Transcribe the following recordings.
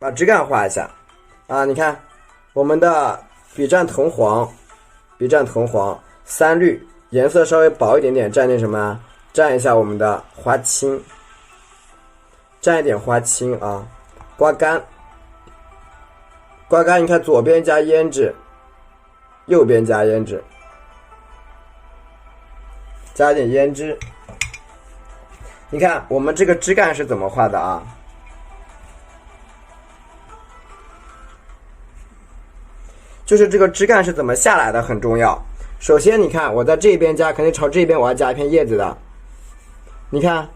把枝干画一下啊。你看我们的笔蘸藤黄，三绿，颜色稍微薄一点点，蘸点什么？蘸一下我们的花青，蘸一点花青啊。刮干，你看左边加胭脂，右边加胭脂，加点胭脂。你看我们这个枝干是怎么画的啊？就是这个枝干是怎么下来的很重要。首先你看我在这边加，肯定朝这边我要加一片叶子的。你看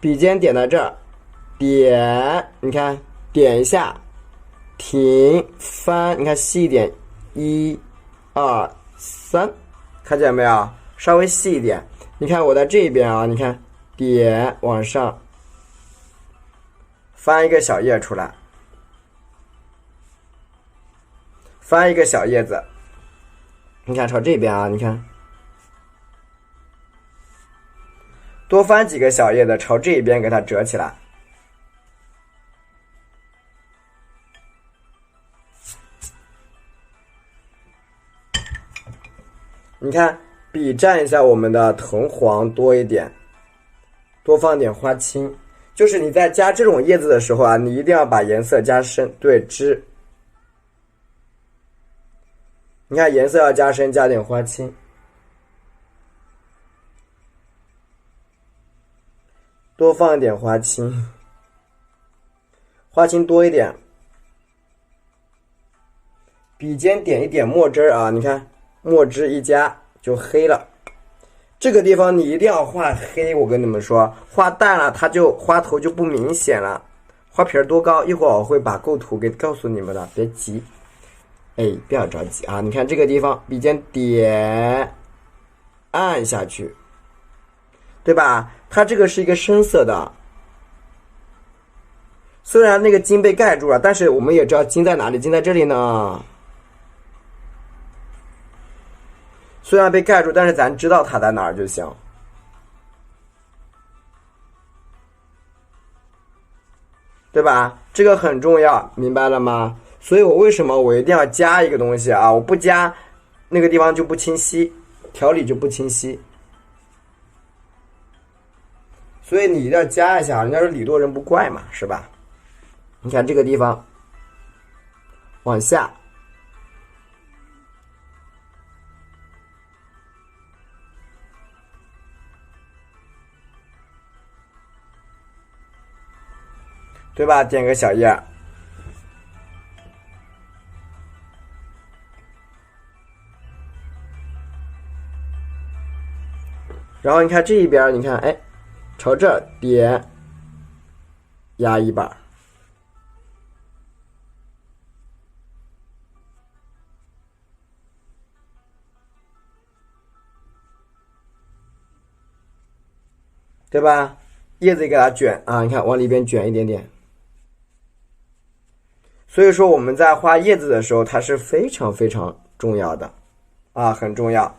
笔尖点在这儿，点，你看点一下，停，翻，你看细一点，1、2、3，看见没有？稍微细一点。你看我在这边啊，你看点往上翻一个小叶出来，翻一个小叶子，你看朝这边啊，你看多翻几个小叶子，朝这边给它折起来。你看笔蘸一下我们的藤黄多一点，多放点花青。就是你在加这种叶子的时候啊，你一定要把颜色加深，对，枝。你看颜色要加深，加点花青，多放一点花青，花青多一点。笔尖点一点墨汁啊，你看墨汁一加就黑了。这个地方你一定要画黑，我跟你们说，画淡了它就花头就不明显了。花瓶多高，一会儿我会把构图给告诉你们的，别急。不要着急啊！你看这个地方，笔尖点，按下去，对吧？它这个是一个深色的，虽然那个金被盖住了，但是我们也知道金在哪里，金在这里呢。虽然被盖住，但是咱知道它在哪儿就行，对吧？这个很重要，明白了吗？所以我为什么我一定要加一个东西啊？我不加，那个地方就不清晰，条理就不清晰。所以你一定要加一下，人家说礼多人不怪嘛，是吧？你看这个地方，往下，对吧？点个小叶儿。然后你看这一边，你看，朝这儿点，压一把，对吧？叶子给它卷啊，你看往里边卷一点点。所以说我们在画叶子的时候，它是非常非常重要的，啊，很重要。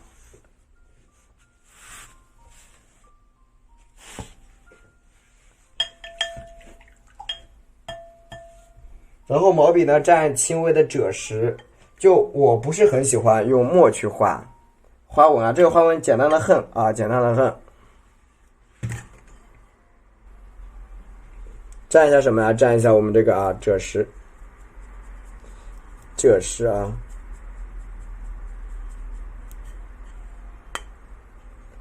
然后毛笔呢蘸轻微的赭石，就我不是很喜欢用墨去画花纹啊，这个花纹简单的很啊，简单的很。蘸一下什么呀？蘸一下我们这个啊赭石，啊，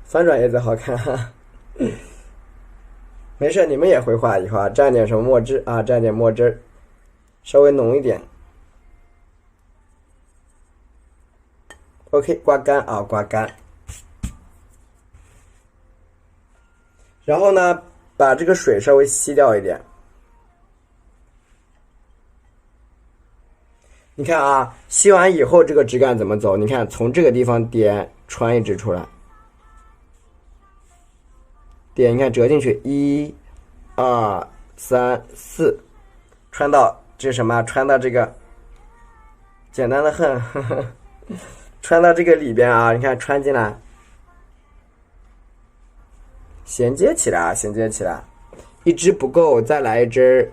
翻转叶子好看哈。没事，你们也会画以后啊，蘸点什么墨汁啊，蘸点墨汁。稍微浓一点 ，OK， 刮干啊，刮干。然后呢，把这个水稍微吸掉一点。你看啊，吸完以后这个枝干怎么走？你看从这个地方点，穿一支出来，点，你看折进去，1、2、3、4，穿到。这是什么？穿到这个，简单的很，穿到这个里边啊！你看穿进来，衔接起来啊，衔接起来，一支不够，再来一支，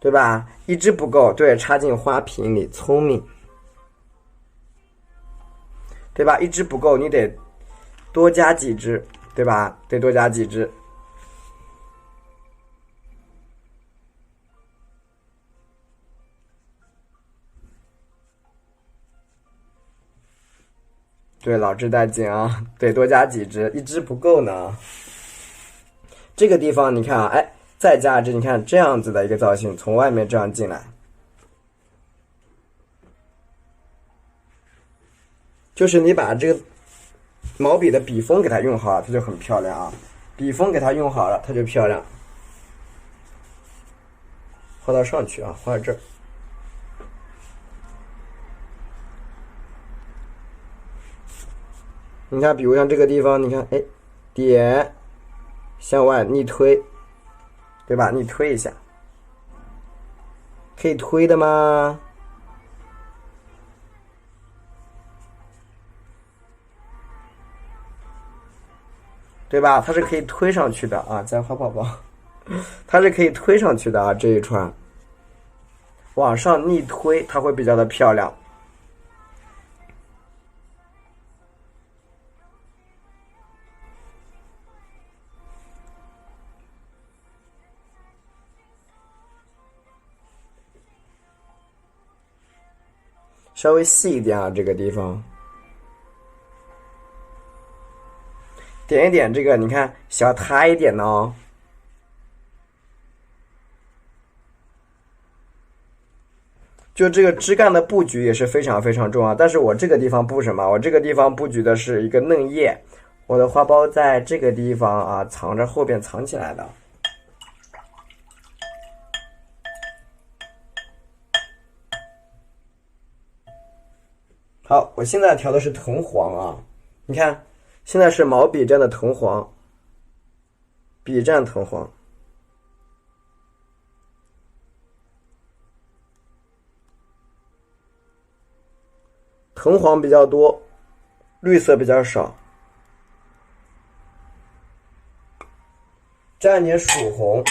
对吧？一支不够，对，插进花瓶里，聪明，对吧？一支不够，你得多加几支，对吧？得多加几支。对，老之带劲啊，得多加几支，一支不够呢。这个地方你看啊，哎，再加一支，你看这样子的一个造型，从外面这样进来，就是你把这个毛笔的笔锋给它用好了，它就很漂亮啊。笔锋给它用好了，它就漂亮。画到上去啊，画到这儿。你看，比如像这个地方，你看，哎，点向外逆推，对吧？逆推一下，可以推的吗？对吧？它是可以推上去的啊，在花宝宝，它是可以推上去的啊，这一串往上逆推，它会比较的漂亮。稍微细一点啊，这个地方点一点这个，你看小塌一点哦。就这个枝干的布局也是非常非常重要，但是我这个地方布什么？我这个地方布局的是一个嫩叶，我的花苞在这个地方啊藏着，后边藏起来的。好，我现在调的是藤黄啊，你看，现在是毛笔蘸的藤黄，笔蘸藤黄。藤黄比较多，绿色比较少。蘸点曙红，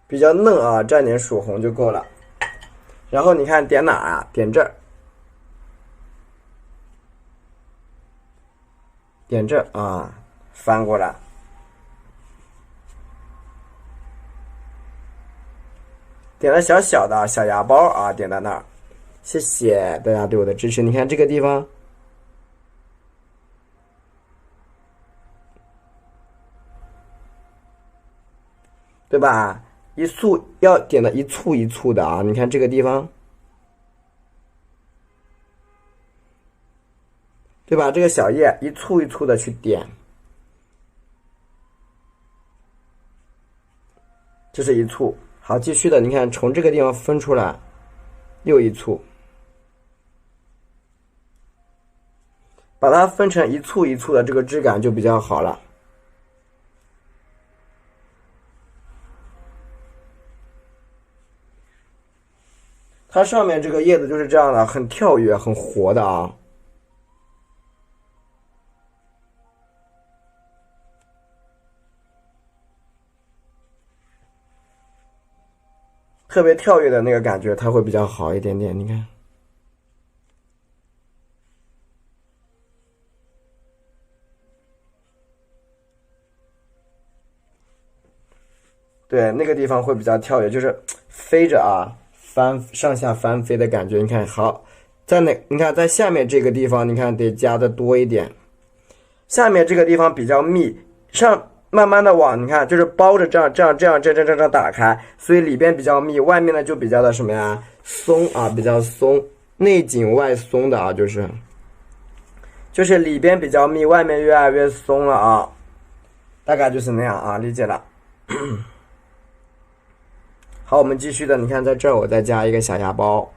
比较嫩啊，蘸点曙红就够了。然后你看点哪啊？点这儿，点这儿啊，翻过来。点了小小的小芽包啊，点在那儿。谢谢大家对我的支持。你看这个地方，对吧？一簇要点的一簇一簇的啊。你看这个地方，对吧？这个小叶一簇一簇的去点，这是一簇。好，继续的，你看从这个地方分出来，又一簇，把它分成一簇一簇的，这个质感就比较好了。它上面这个叶子就是这样的，很跳跃、很活的啊。特别跳跃的那个感觉，它会比较好一点点。你看，对，那个地方会比较跳跃，就是飞着啊，上下翻飞的感觉。你看，好，你看在下面这个地方，你看得加的多一点。下面这个地方比较密，慢慢的往你看，就是包着这样打开，所以里边比较密，外面呢就比较的什么呀，松啊，比较松，内紧外松的啊，就是里边比较密，外面越来越松了啊，大概就是那样啊，理解了。好，我们继续的，你看在这儿我再加一个小芽包，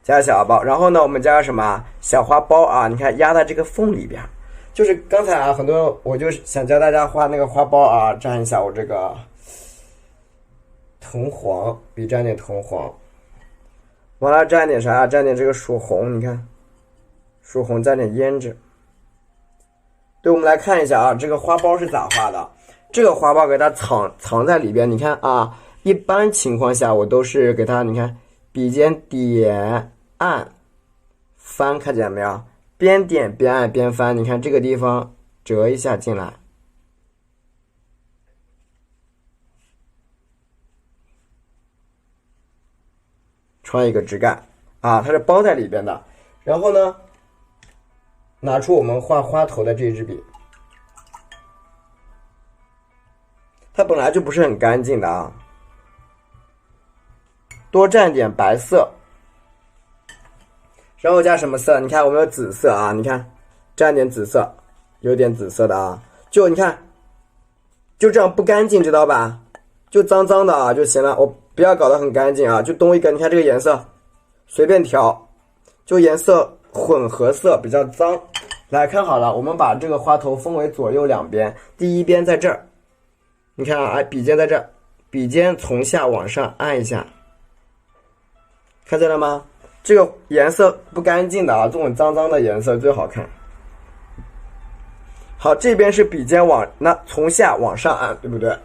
加小芽包，然后呢我们加个什么小花苞啊，你看压在这个缝里边。就是刚才啊，很多我就想教大家画那个花苞啊，蘸一下我这个藤黄，笔蘸点藤黄，完了蘸点啥？蘸点这个曙红，你看，曙红蘸点胭脂，对，我们来看一下啊，这个花苞是咋画的？这个花苞给它藏在里边，你看啊，一般情况下我都是给它，你看笔尖点按翻，看见没有？边点边按边翻，你看这个地方折一下进来，穿一个枝干啊，它是包在里边的。然后呢，拿出我们画花头的这支笔，它本来就不是很干净的啊，多蘸点白色，然后加什么色？你看我们有紫色啊，你看蘸点紫色，有点紫色的啊，就你看，就这样不干净，知道吧？就脏脏的啊就行了，我不要搞得很干净啊，就东一个，你看这个颜色，随便调，就颜色混合色比较脏。来看好了，我们把这个花头分为左右两边，第一边在这儿，你看啊，笔尖在这儿，笔尖从下往上按一下，看见了吗？这个颜色不干净的啊，这种脏脏的颜色最好看。好，这边是笔尖从下往上按，对不对？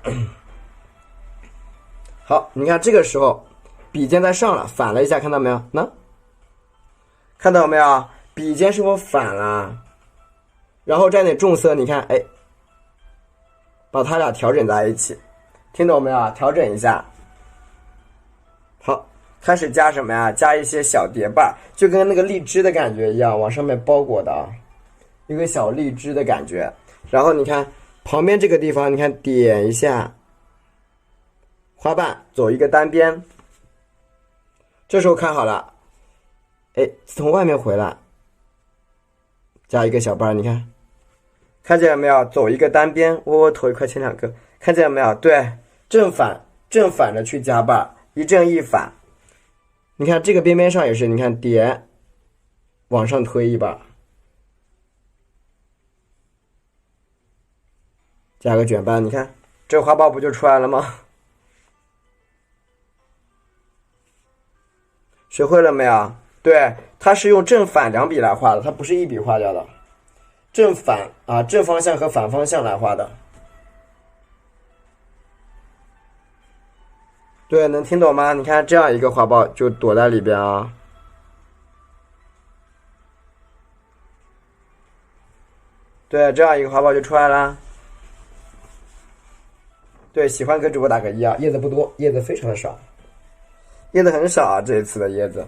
好，你看这个时候笔尖在上了，反了一下，看到没有？看到没有？笔尖是否反了？然后蘸点重色，你看，哎，把它俩调整在一起，听懂没有？调整一下。好，开始加什么呀？加一些小蝶瓣，就跟那个荔枝的感觉一样，往上面包裹的啊，一个小荔枝的感觉。然后你看旁边这个地方，你看点一下花瓣，走一个单边。这时候看好了，哎，从外面回来，加一个小瓣，你看见了没有？走一个单边，窝头一块切两个，看见了没有？对，正反着去加瓣，一正一反。你看这个边边上也是，你看点，往上推一瓣，加个卷瓣，你看这花苞不就出来了吗？学会了没有？对，它是用正反两笔来画的，它不是一笔画掉的。正反啊，正方向和反方向来画的。对，能听懂吗？你看这样一个花苞就躲在里边啊。对，这样一个花苞就出来啦。对，喜欢给主播打个1啊，叶子不多，叶子非常的少，叶子很少啊，这一次的叶子。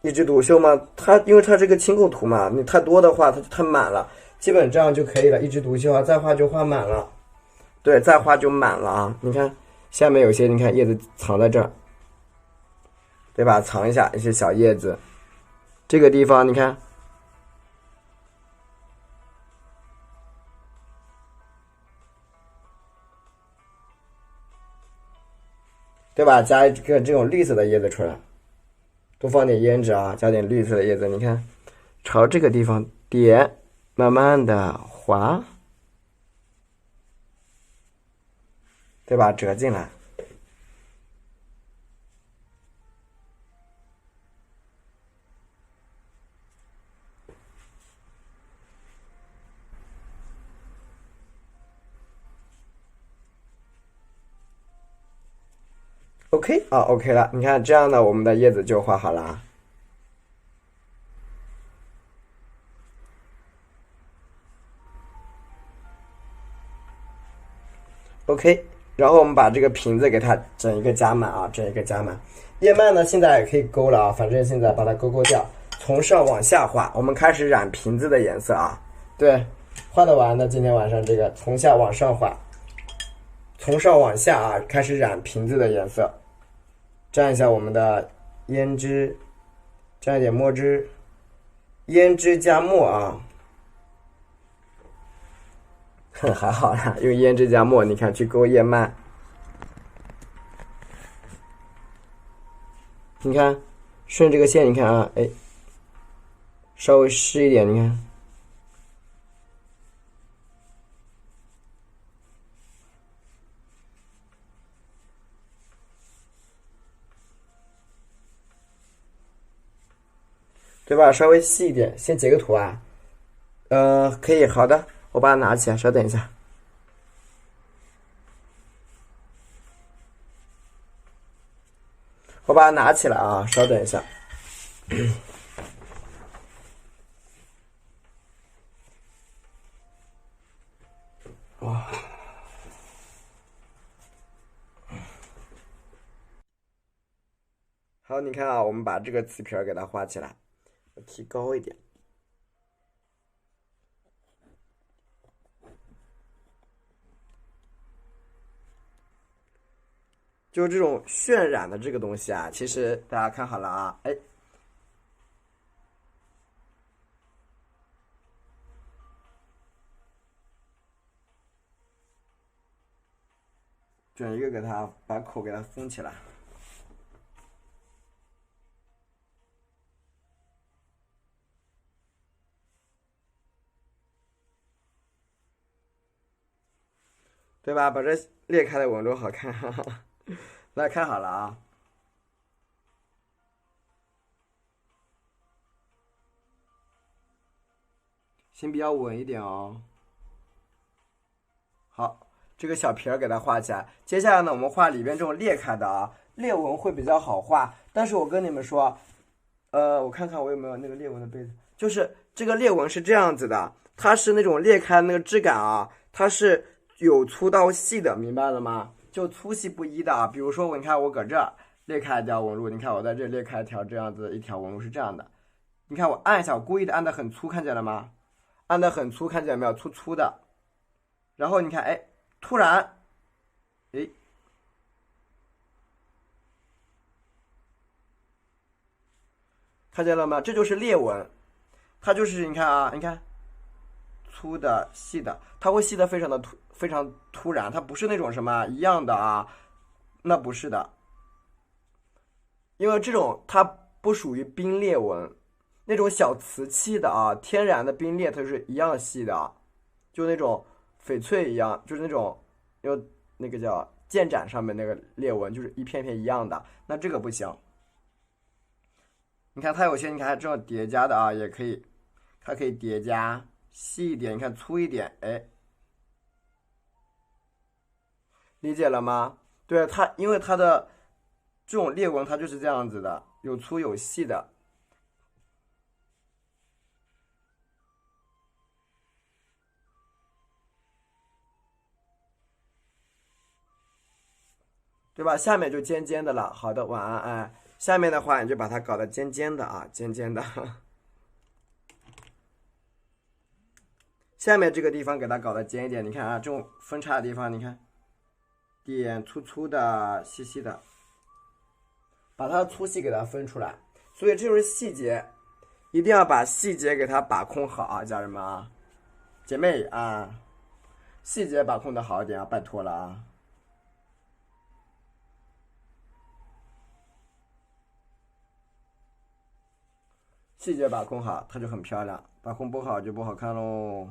一枝独秀吗？因为它这个清构图嘛，你太多的话它就太满了，基本这样就可以了。一枝独秀啊，再画就画满了。对，再画就满了啊。你看下面有些，你看叶子藏在这儿，对吧？藏一下一些小叶子，这个地方你看，对吧？加一个这种绿色的叶子出来。多放点胭脂啊，加点绿色的叶子，你看，朝这个地方点，慢慢的滑，对吧？折进来。OK 啊 ，OK 了，你看这样呢，我们的叶子就画好了啊。OK，然后我们把这个瓶子给它整一个加满啊，整一个加满。叶脉呢，现在也可以勾了啊，反正现在把它勾掉，从上往下画。我们开始染瓶子的颜色啊。对，画得完的，今天晚上这个从下往上画，从上往下啊，开始染瓶子的颜色。蘸一下我们的胭脂，蘸一点墨汁，胭脂加墨啊。还好啦，用胭脂加墨，你看去勾叶脉，你看顺这个线，你看啊，哎，稍微湿一点，你看，对吧？稍微细一点，先截个图啊。可以，好的，我把它拿起来，稍等一下。我把它拿起来啊，稍等一下。哇，好，你看啊，我们把这个瓷皮儿给它画起来，我提高一点。就是这种渲染的这个东西啊，其实大家看好了啊，哎，整一个给它把口给它封起来。对吧？把这裂开的纹路好看，哈哈。来看好了啊，先比较稳一点哦。好，这个小皮儿给它画起来。接下来呢，我们画里边这种裂开的啊，裂纹会比较好画。但是我跟你们说，我看看我有没有那个裂纹的杯子，就是这个裂纹是这样子的，它是那种裂开的那个质感啊，它是有粗到细的，明白了吗？就粗细不一的啊。比如说，你看我搁这儿裂开一条纹路，你看我在这裂开一条这样子一条纹路是这样的。你看我按一下，我故意的按的很粗，看见了吗？按的很粗，看见没有？粗粗的。然后你看，哎，突然，哎，看见了吗？这就是裂纹，它就是你看啊，你看粗的、细的，它会细的非常的非常突然，它不是那种什么一样的啊，那不是的，因为这种它不属于冰裂纹，那种小瓷器的啊，天然的冰裂它是一样细的啊，就那种翡翠一样，就是那种有那个叫剑斩上面那个裂纹，就是一片片一样的，那这个不行。你看它有些，你看这种叠加的啊，也可以，它可以叠加细一点，你看粗一点，哎，理解了吗？对它，因为它的这种裂纹它就是这样子的，有粗有细的，对吧？下面就尖尖的了。好的，晚安，哎，下面的话你就把它搞得尖尖的啊，尖尖的。下面这个地方给它搞得尖一点，你看啊，这种分叉的地方，你看点粗粗的、细细的，把它的粗细给它分出来。所以这就是细节，一定要把细节给它把控好啊，家人们啊，姐妹啊，细节把控的好一点啊，拜托了啊。细节把控好，它就很漂亮；把控不好就不好看喽。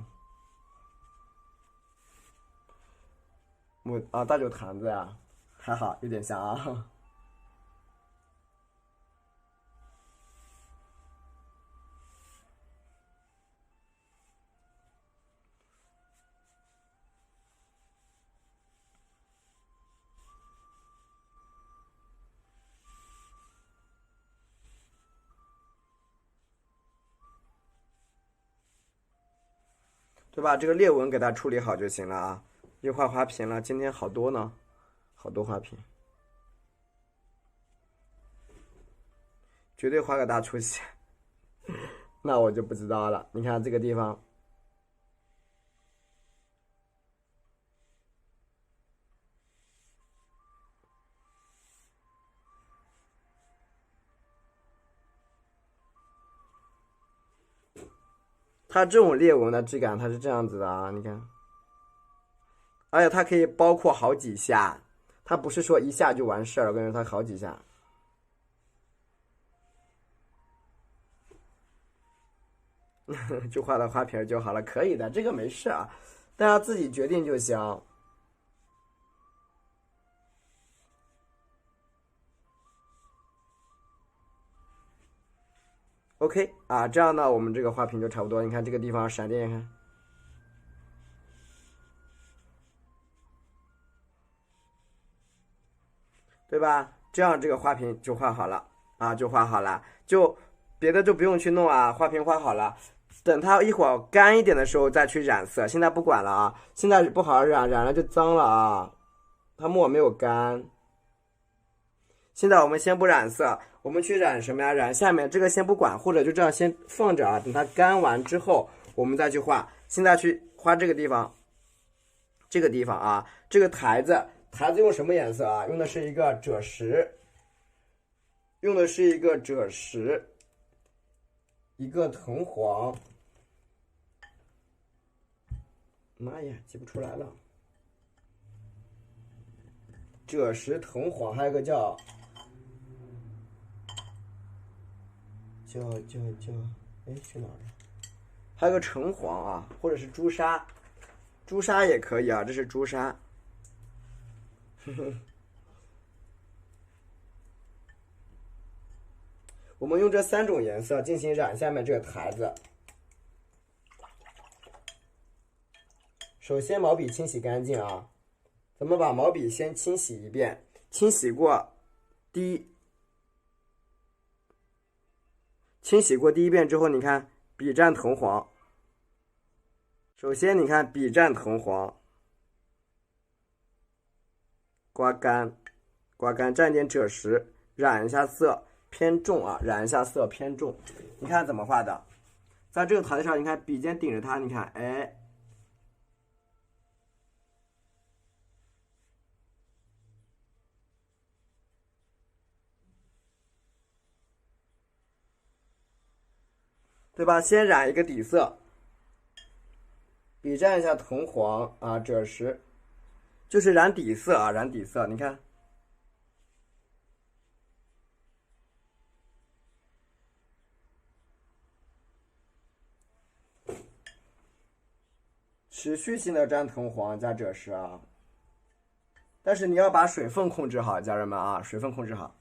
大酒坛子呀，还好，有点像啊。对吧？这个裂纹给它处理好就行了啊。又画花瓶了，今天好多呢，好多花瓶，绝对画个大出息。那我就不知道了。你看这个地方，它这种裂纹的质感，它是这样子的啊，你看，而且它可以包括好几下，它不是说一下就完事儿，我跟你说，它好几下。就画到花瓶就好了，可以的，这个没事啊，大家自己决定就行。OK 啊，这样呢，我们这个画屏就差不多。你看这个地方闪电，看，对吧？这样这个画屏就画好了啊，就画好了，就别的就不用去弄啊，画屏画好了。等它一会儿干一点的时候再去染色，现在不管了啊，现在不好好染，染了就脏了啊，它墨没有干。现在我们先不染色，我们去染什么呀？染下面这个先不管，或者就这样先放着啊，等它干完之后我们再去画。现在去画这个地方，这个地方啊，这个台子，台子用什么颜色啊？用的是一个赭石，用的是一个赭石，一个藤黄。妈呀，记不出来了。赭石、藤黄，还有个叫哎，去哪儿了？还有个橙黄啊，或者是朱砂，朱砂也可以啊，这是朱砂。我们用这3种颜色进行染下面这个台子。首先毛笔清洗干净啊，咱们把毛笔先清洗一遍，清洗过第一遍之后，你看笔蘸藤黄。首先你看笔蘸藤黄，刮干，蘸点赭石，染一下色，偏重啊，染一下色偏重。你看怎么画的？在这个台子上，你看笔尖顶着它，你看，哎。对吧？先染一个底色，笔蘸一下藤黄啊，赭石，就是染底色啊，染底色。你看，持续性的蘸藤黄加赭石啊，但是你要把水分控制好，家人们啊，水分控制好。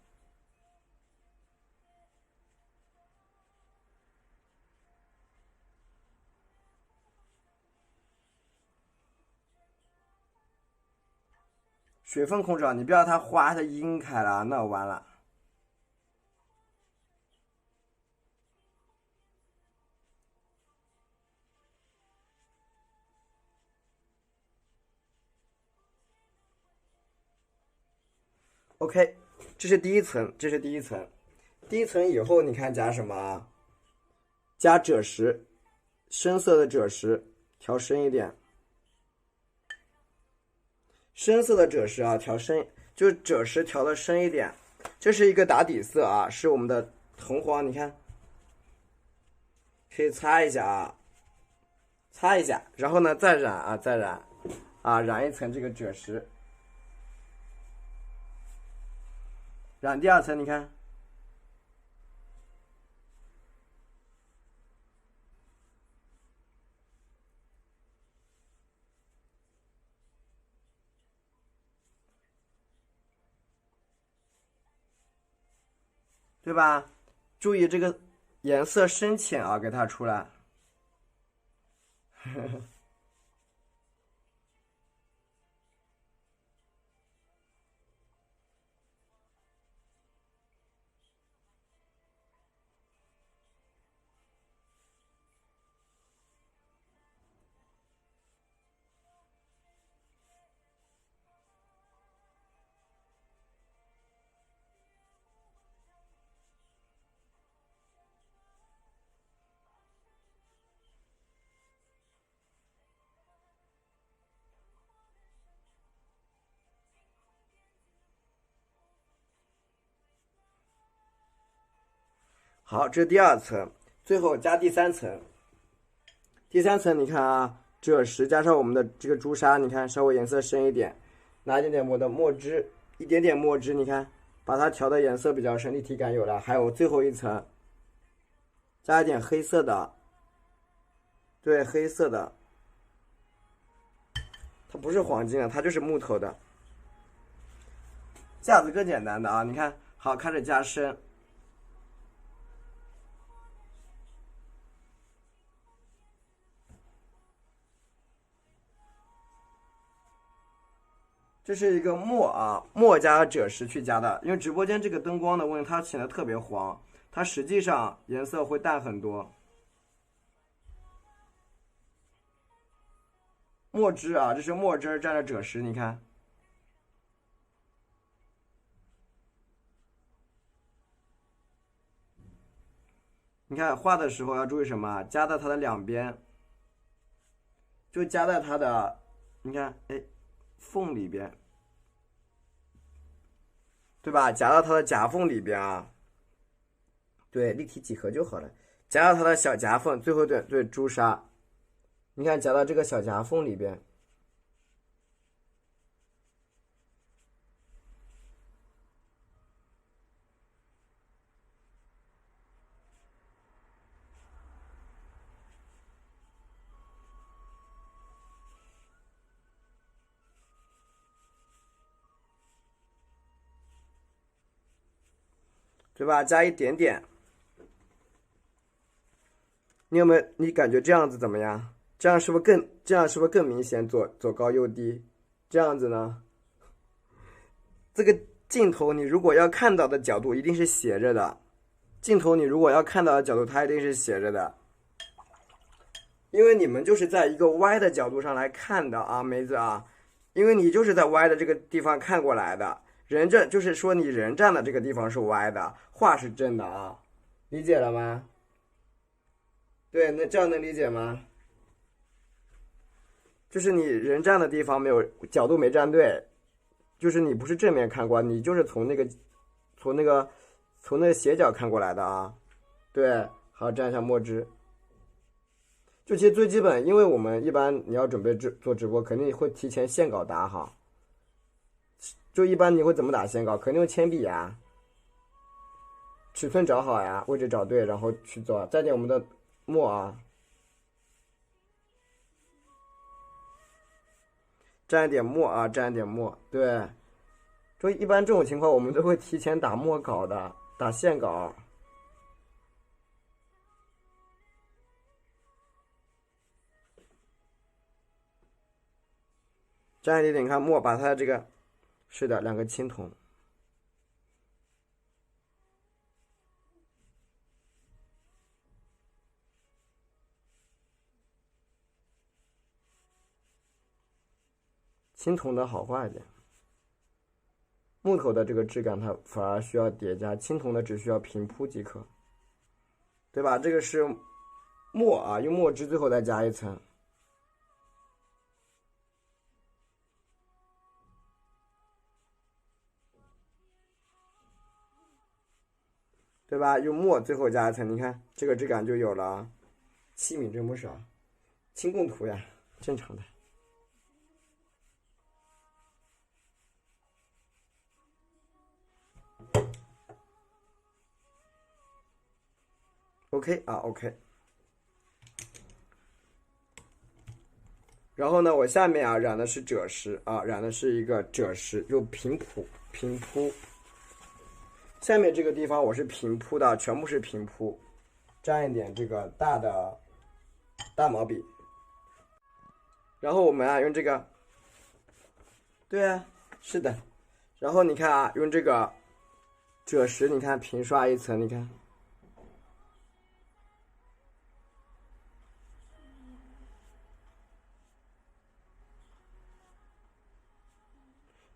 水分控制好，你不要它花它晕开了，那完了。OK， 这是第一层，这是第一层。第一层以后，你看加什么啊？加赭石，深色的赭石，调深一点。深色的赭石啊，调深，就是赭石调的深一点。这是一个打底色啊，是我们的藤黄，你看，可以擦一下啊，擦一下，然后呢再染啊，再染啊，染一层这个赭石，染第2层，你看。对吧？注意这个颜色深浅啊，给它出来。好，这是第2层，最后加第3层。第3层你看啊，赭石加上我们的这个朱砂，你看稍微颜色深一点，拿一点点我的墨汁，一点点墨汁，你看把它调的颜色比较深，立体感有了。还有最后一层，加一点黑色的，对，黑色的，它不是黄金啊，它就是木头的。架子更简单的啊，你看，好，开始加深。这是一个墨啊，墨加赭石去加的，因为直播间这个灯光的问题，它显得特别黄，它实际上颜色会淡很多。墨汁啊，这是墨汁蘸着赭石，你看。你看画的时候要注意什么？加到它的两边，就加在它的，你看，哎，缝里边，对吧？夹到它的夹缝里边啊。对，立体几何就好了。夹到它的小夹缝，最后对朱砂，你看夹到这个小夹缝里边。对吧？加一点点，你有没有？你感觉这样子怎么样？这样是不是更明显？左高右低，这样子呢？这个镜头你如果要看到的角度一定是斜着的，镜头你如果要看到的角度它一定是斜着的，因为你们就是在一个歪的角度上来看的啊，梅子啊，因为你就是在歪的这个地方看过来的。人这就是说你人站的这个地方是歪的，画是正的啊，理解了吗？对，那这样能理解吗？就是你人站的地方没有角度没站对，就是你不是正面看过，你就是从那个斜角看过来的啊。对，好，蘸一下墨汁。就其实最基本，因为我们一般你要准备做直播，肯定会提前线稿打好。就一般你会怎么打线稿？肯定用铅笔呀，尺寸找好呀，位置找对，然后去做。再点我们的墨啊，蘸一点墨啊，蘸一点墨。对，就一般这种情况，我们都会提前打墨稿的，打线稿。蘸一点点，看墨，把它的这个，是的，两个青铜。青铜的好画一点，木头的这个质感它反而需要叠加，青铜的只需要平铺即可，对吧？这个是墨啊，用墨汁最后再加一层，对吧？用墨最后加一层，你看这个质感就有了。器皿真不少，清供图呀，正常的。OK 啊 OK， 然后呢，我下面啊染的是赭石啊，染的是一个赭石，就平铺。下面这个地方我是平铺的，全部是平铺，沾一点这个大毛笔，然后我们啊用这个，对啊，是的，然后你看啊，用这个赭石，你看平刷一层，你看。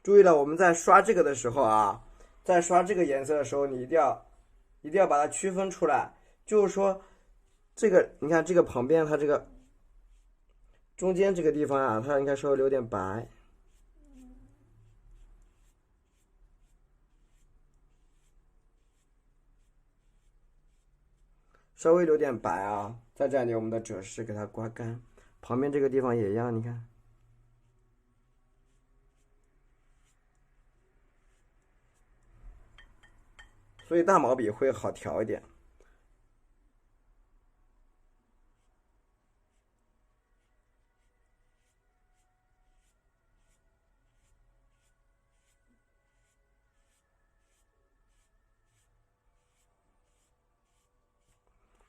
注意了，我们在刷这个的时候啊，在刷这个颜色的时候，你一定要把它区分出来。就是说，这个你看这个旁边它这个中间这个地方啊，它应该稍微留点白，稍微留点白啊，再蘸点我们的赭石给它刮干。旁边这个地方也一样，你看。所以大毛笔会好调一点。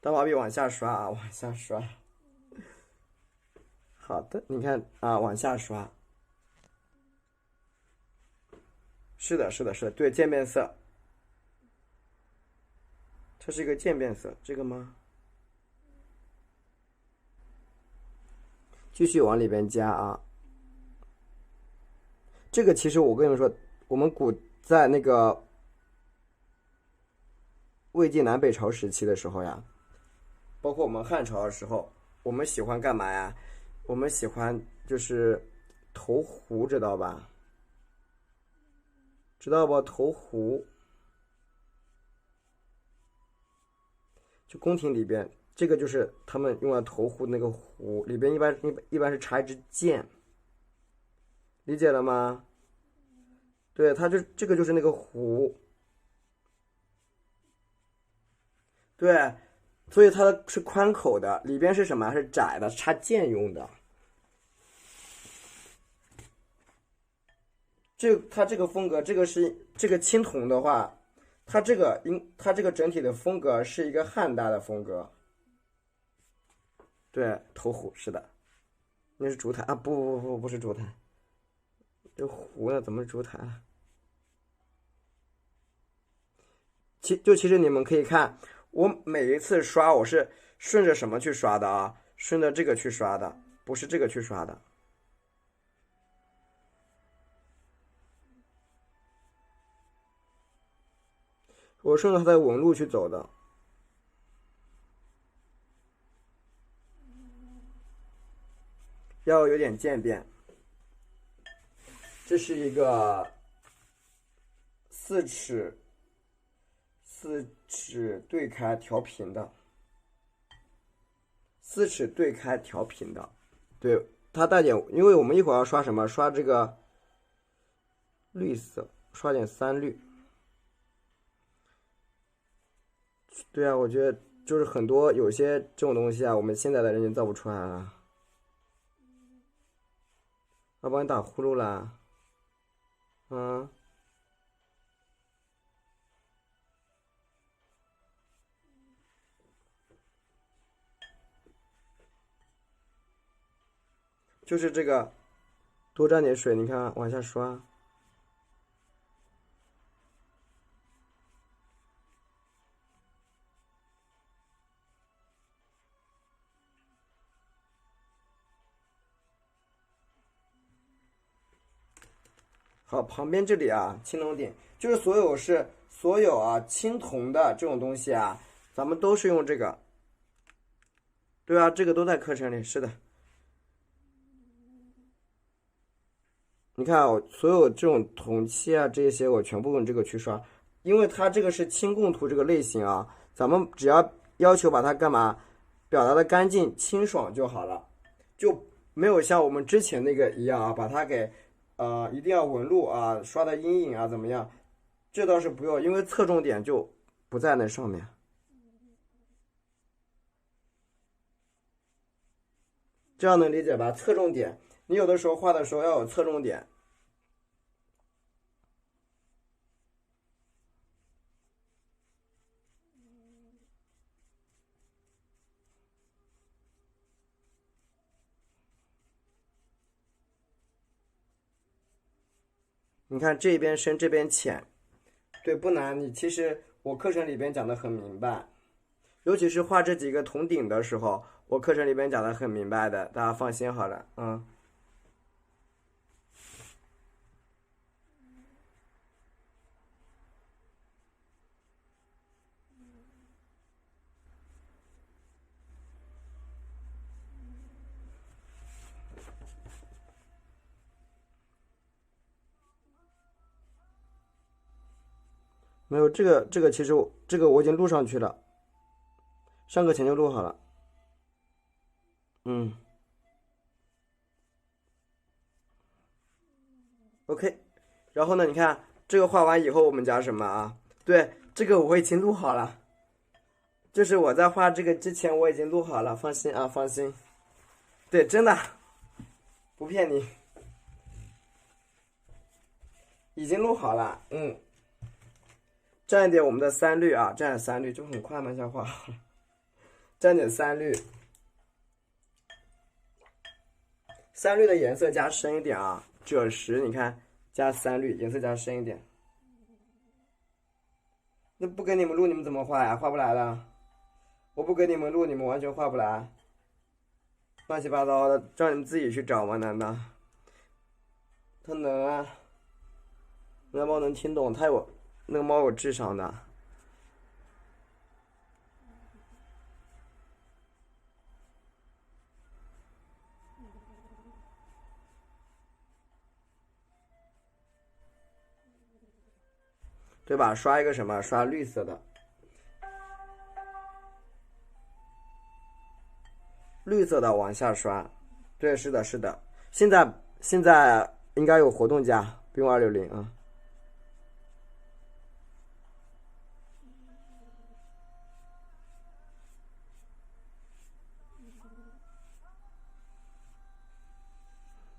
大毛笔往下刷啊，往下刷。好的，你看啊，往下刷。是的，是的，是的，对，渐变色，它是一个渐变色，这个吗？继续往里边加啊。这个其实我跟你们说，我们古在那个魏晋南北朝时期的时候呀，包括我们汉朝的时候，我们喜欢干嘛呀？我们喜欢就是投壶，知道吧？知道不？投壶，就宫廷里边，这个就是他们用来投壶那个壶，里边一般是插一支箭，理解了吗？对，它这个就是那个壶，对，所以它是宽口的，里边是什么？是窄的，插箭用的。它这个风格，这个青铜的话，它这个整体的风格是一个汉大的风格。对，头壶是的，那是烛台啊，不是烛台，这壶呢怎么是烛台了？其实你们可以看，我每一次刷我是顺着什么去刷的啊？顺着这个去刷的，不是这个去刷的。我顺着它的纹路去走的，要有点渐变。这是一个四齿对开调平的，四齿对开调平的，对，它带点，因为我们一会儿要刷什么？刷这个绿色，刷点三绿。对啊，我觉得就是很多有些这种东西啊，我们现在的人就造不出来了。要帮你打呼噜啦，嗯，就是这个，多沾点水，你看往下刷。好，旁边这里啊，青铜点就是所有啊青铜的这种东西啊，咱们都是用这个。对啊，这个都在课程里，是的。你看啊，所有这种铜器啊，这些我全部用这个去刷，因为它这个是清供图这个类型啊，咱们只要求把它干嘛，表达的干净清爽就好了，就没有像我们之前那个一样啊，把它给一定要纹路啊，刷的阴影啊怎么样？这倒是不用，因为侧重点就不在那上面，这样能理解吧？侧重点，你有的时候画的时候要有侧重点。你看这边深，这边浅，对，不难。你其实我课程里边讲的很明白，尤其是画这几个铜鼎的时候，我课程里边讲的很明白的，大家放心好了，嗯。没有这个，其实这个我已经录上去了，上课前就录好了，嗯，OK。然后呢，你看这个画完以后，我们讲什么啊？对，这个我已经录好了，就是我在画这个之前我已经录好了，放心啊，放心。对，真的不骗你，已经录好了，嗯。蘸一点我们的三绿啊，蘸点三绿就很快嘛，下画。蘸点三绿，三绿的颜色加深一点啊，赭石你看加三绿，颜色加深一点。那不给你们录，你们怎么画呀？画不来的。我不给你们录，你们完全画不来。乱七八糟的，让你们自己去找吗？难道？他能啊，那猫能听懂，那个猫有智商的。对吧？刷一个什么？刷绿色的，绿色的往下刷。对，是的，是的。现在应该有活动价，不用260啊。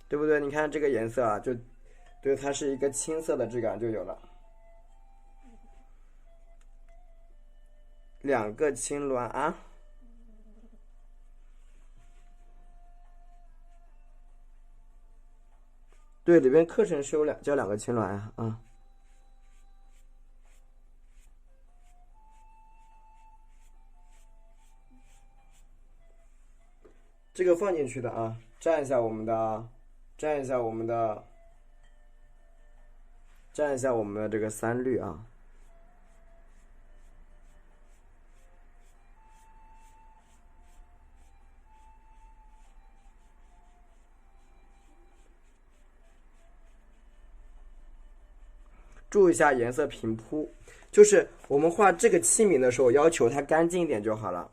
对不对？你看这个颜色啊，就对，它是一个青色的质感就有了。2个青鸾啊，对，里边课程是教2个青鸾呀啊。这个放进去的啊，蘸一下我们的，蘸一下我们的，蘸一下我们的这个3绿啊。注意一下颜色平铺，就是我们画这个器皿的时候，要求它干净一点就好了。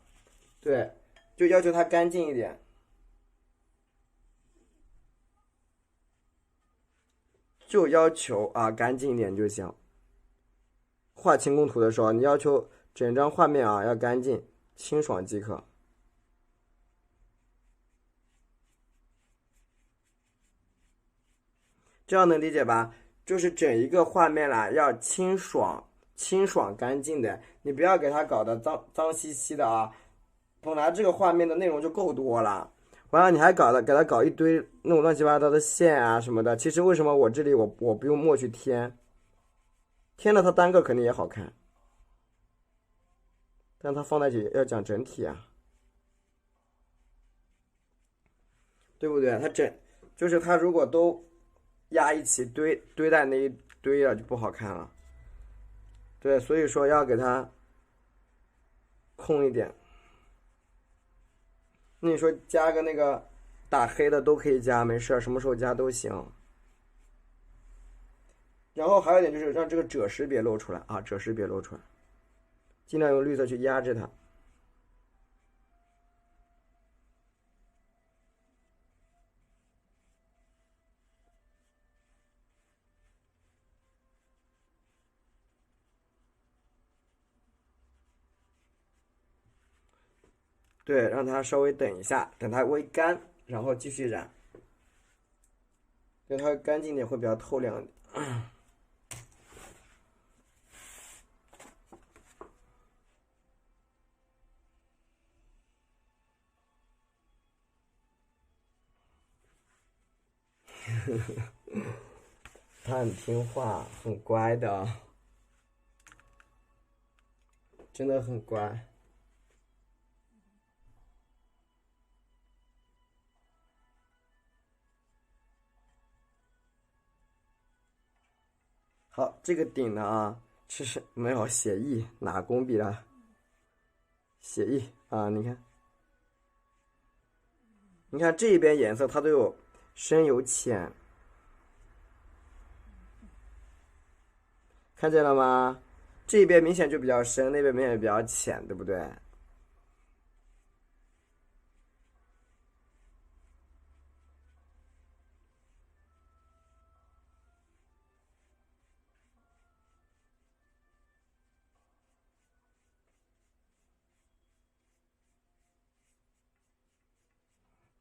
对，就要求它干净一点，就要求啊干净一点就行。画清宫图的时候，你要求整张画面啊要干净清爽即可。这样能理解吧？就是整一个画面啦，要清爽、清爽干净的，你不要给它搞得脏脏兮兮的啊。本来这个画面的内容就够多了，完了你还给它搞一堆那种乱七八糟的线啊什么的。其实为什么我这里我不用墨去添，添了它单个肯定也好看，但它放在一起要讲整体啊，对不对？就是它如果都压一起堆在那一堆了就不好看了。对，所以说要给它空一点。那你说加个那个打黑的都可以加，没事，什么时候加都行。然后还有一点就是让这个褶饰别露出来啊，褶饰别露出来，尽量用绿色去压制它。对，让它稍微等一下，等它微干，然后继续染，等它干净点会比较透亮一点。它很听话，很乖的，真的很乖。好，这个顶呢啊，是没有写意，哪工笔了？写意啊，你看，你看这边颜色它都有深有浅，看见了吗？这边明显就比较深，那边明显比较浅，对不对？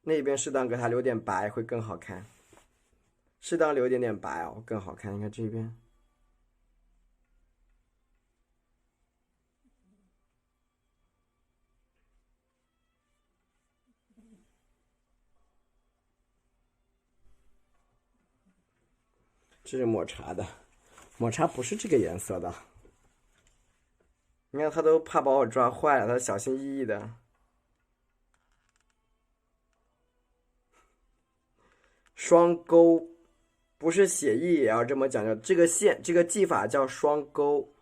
那边适当给它留点白会更好看，适当留一点点白哦，更好看。你看这边，这是抹茶的，抹茶不是这个颜色的。你看他都怕把我抓坏了，他小心翼翼的。双钩不是写意也要这么讲究，这个技法叫双钩。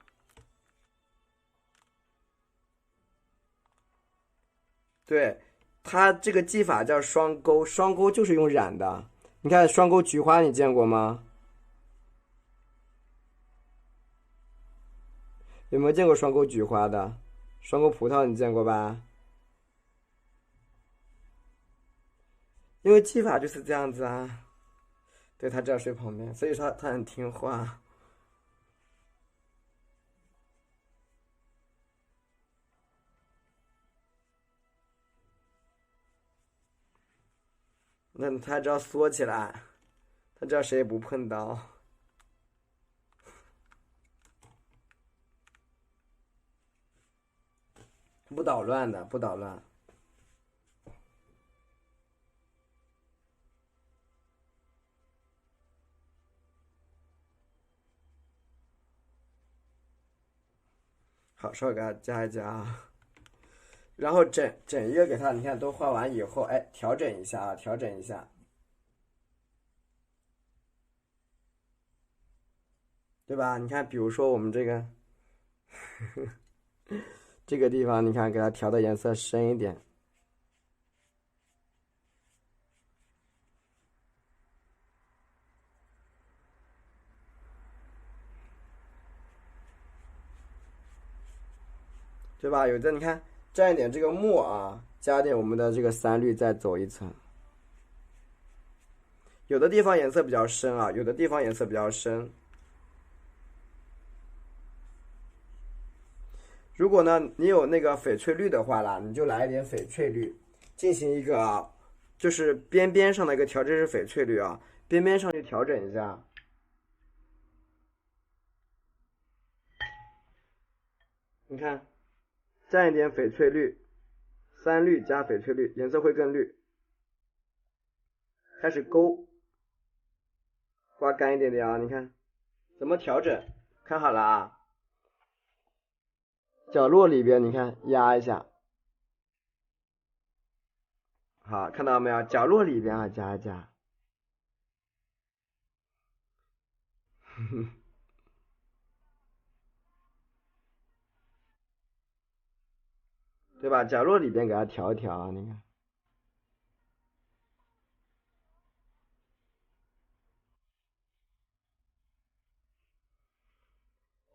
对，它这个技法叫双钩，双钩就是用染的。你看双钩菊花，你见过吗？有没有见过双钩菊花的？双钩葡萄你见过吧？因为技法就是这样子啊。对，它这样睡旁边，所以说它很听话。那它只要缩起来，它知道谁也不碰到。不捣乱的，不捣乱。好，稍微给它加一加啊。然后整一个给它，你看都画完以后，哎，调整一下啊，调整一下，对吧？你看，比如说我们这个这个地方，你看给它调的颜色深一点，对吧？有的你看蘸一点这个墨啊，加点我们的这个三绿，再走一层。有的地方颜色比较深啊，有的地方颜色比较深。如果呢，你有那个翡翠绿的话啦，你就来一点翡翠绿，进行一个就是边边上的一个调整是翡翠绿啊，边边上去调整一下。你看，蘸一点翡翠绿，三绿加翡翠绿，颜色会更绿。开始勾，刮干一点点啊，你看怎么调整？看好了啊，角落里边你看压一下，好，看到没有？角落里边啊，加一加。对吧？角落里边给它调一调啊，你看。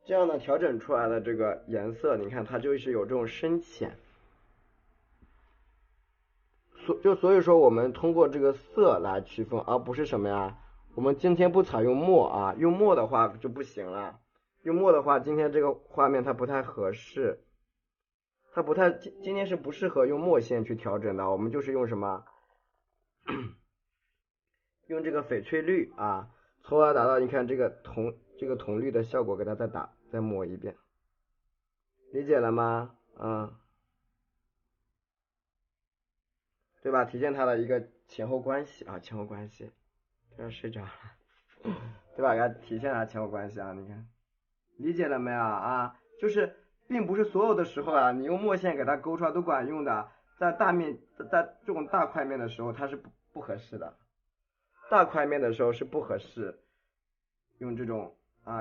这样呢，调整出来的这个颜色，你看它就是有这种深浅。所以说，我们通过这个色来区分，而不是什么呀？我们今天不采用墨啊，用墨的话就不行了。用墨的话，今天这个画面它不太合适，它不太今天是不适合用墨线去调整的。我们就是用什么？用这个翡翠绿啊，从而达到你看这个铜绿的效果，给它再抹一遍，理解了吗？对吧？体现它的一个前后关系啊，前后关系。这样睡着了，对吧？给它体现它前后关系啊，你看，理解了没有啊？就是并不是所有的时候啊，你用墨线给它勾出来都管用的，在这种大块面的时候，它是不合适的。大块面的时候是不合适用这种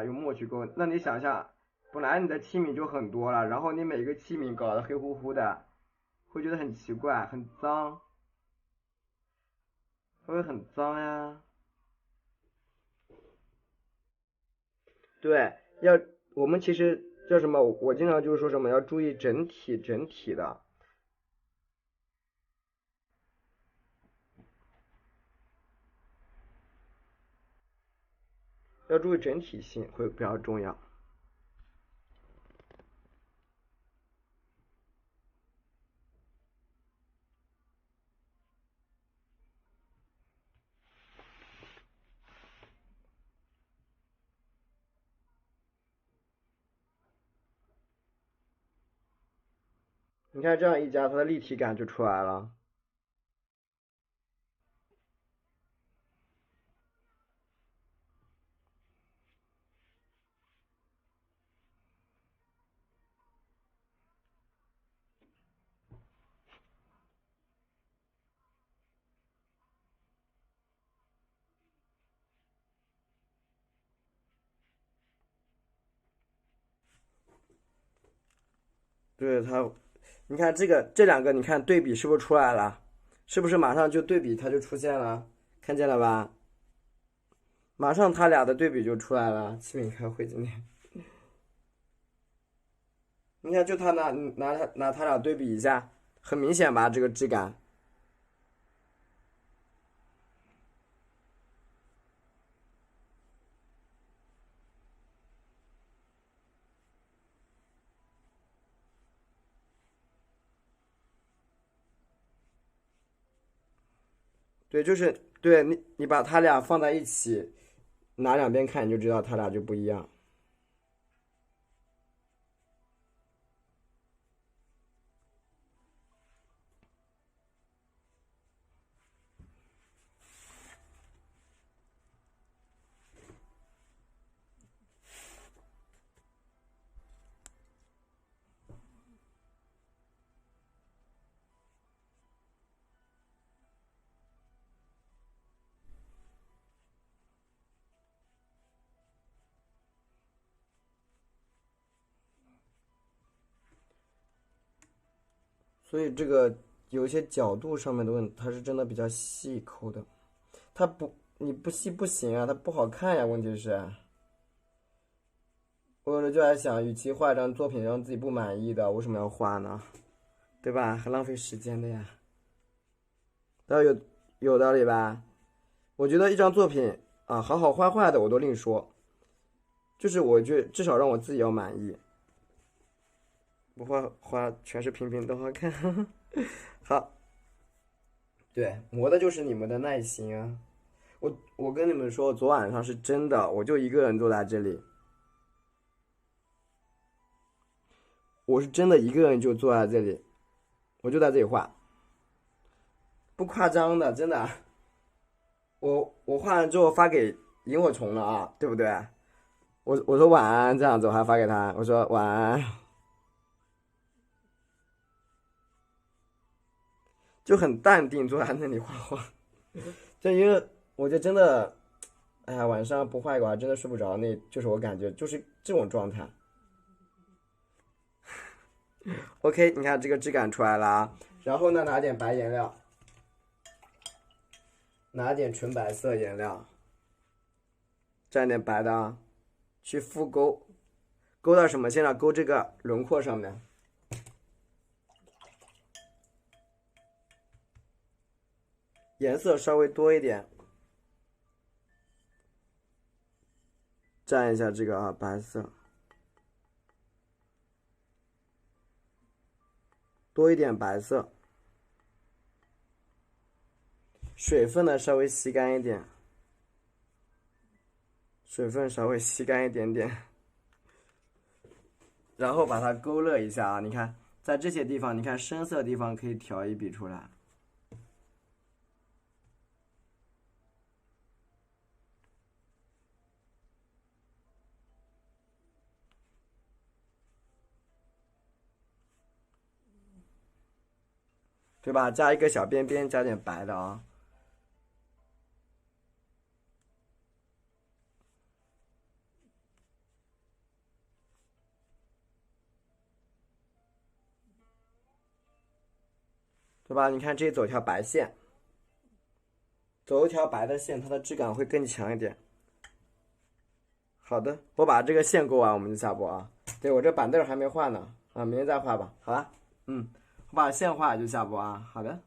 用墨去勾。那你想象，本来你的器皿就很多了，然后你每个器皿搞得黑乎乎的，会觉得很奇怪，很脏，会不会很脏呀？对，我们其实叫什么？我经常就是说什么要注意整体的，要注意整体性会比较重要。你看这样一加，它的立体感就出来了。对它，你看这两个，你看对比是不是出来了？是不是马上就对比它就出现了？看见了吧？马上它俩的对比就出来了。齐敏开会今天，你看就拿它俩对比一下，很明显吧？这个质感。对，就是对你把它俩放在一起，拿两边看你就知道它俩就不一样。所以这个有一些角度上面的问题，它是真的比较细抠的。它不你不细不行啊，它不好看呀。问题是，我有时候就在想，与其画一张作品让自己不满意的，为什么要画呢？对吧？很浪费时间的呀。有道理吧？我觉得一张作品啊，好好坏坏的我都另说，就是我觉得至少让我自己要满意，不画全是平平都好看。好，对，磨的就是你们的耐心啊。我跟你们说，昨晚上是真的，我就一个人坐在这里，我是真的一个人就坐在这里，我就在这里画，不夸张的，真的。我画完之后发给萤火虫了啊，对不对？我说晚安这样子，我还发给他，我说晚安，就很淡定坐在那里画画。就因为我就真的，哎呀，晚上不画一个画真的睡不着，那就是我感觉就是这种状态。OK，你看这个质感出来了啊，然后呢，拿点白颜料，拿点纯白色颜料，蘸点白的啊，去复勾，勾到什么？先让勾这个轮廓上面，颜色稍微多一点，蘸一下这个啊白色，多一点白色，水分呢稍微吸干一点，水分稍微吸干一点点，然后把它勾勒一下啊，你看在这些地方，你看深色的地方可以调一笔出来。对吧？加一个小边边，加点白的啊，对吧？你看这里走一条白线，走一条白的线，它的质感会更强一点。好的，我把这个线勾完，我们就下播啊。对，我这板凳还没画呢，啊，明天再画吧。好吧，我把线画就下播啊。好的，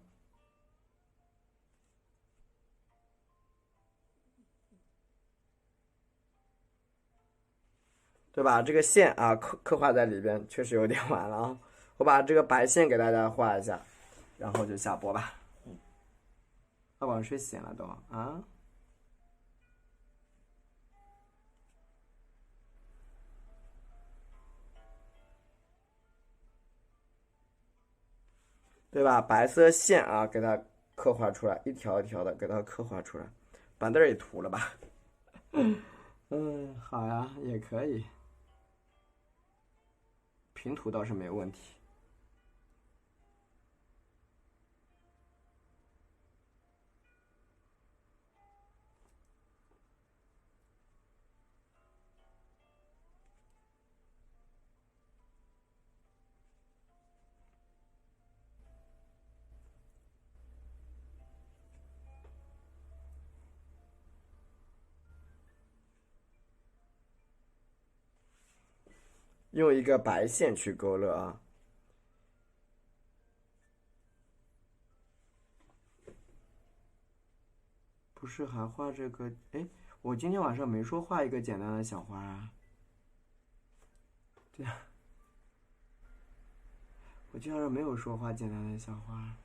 对吧？这个线啊，刻画在里边，确实有点晚了啊。我把这个白线给大家画一下，然后就下播吧。他晚上睡醒了都啊。对吧？白色线啊，给它刻画出来，一条一条的给它刻画出来，板凳也涂了吧？好呀，也可以，平涂倒是没有问题。用一个白线去勾勒啊。不是还画这个？哎，我今天晚上没说画一个简单的小花啊。对啊，我今天晚上没有说画简单的小花。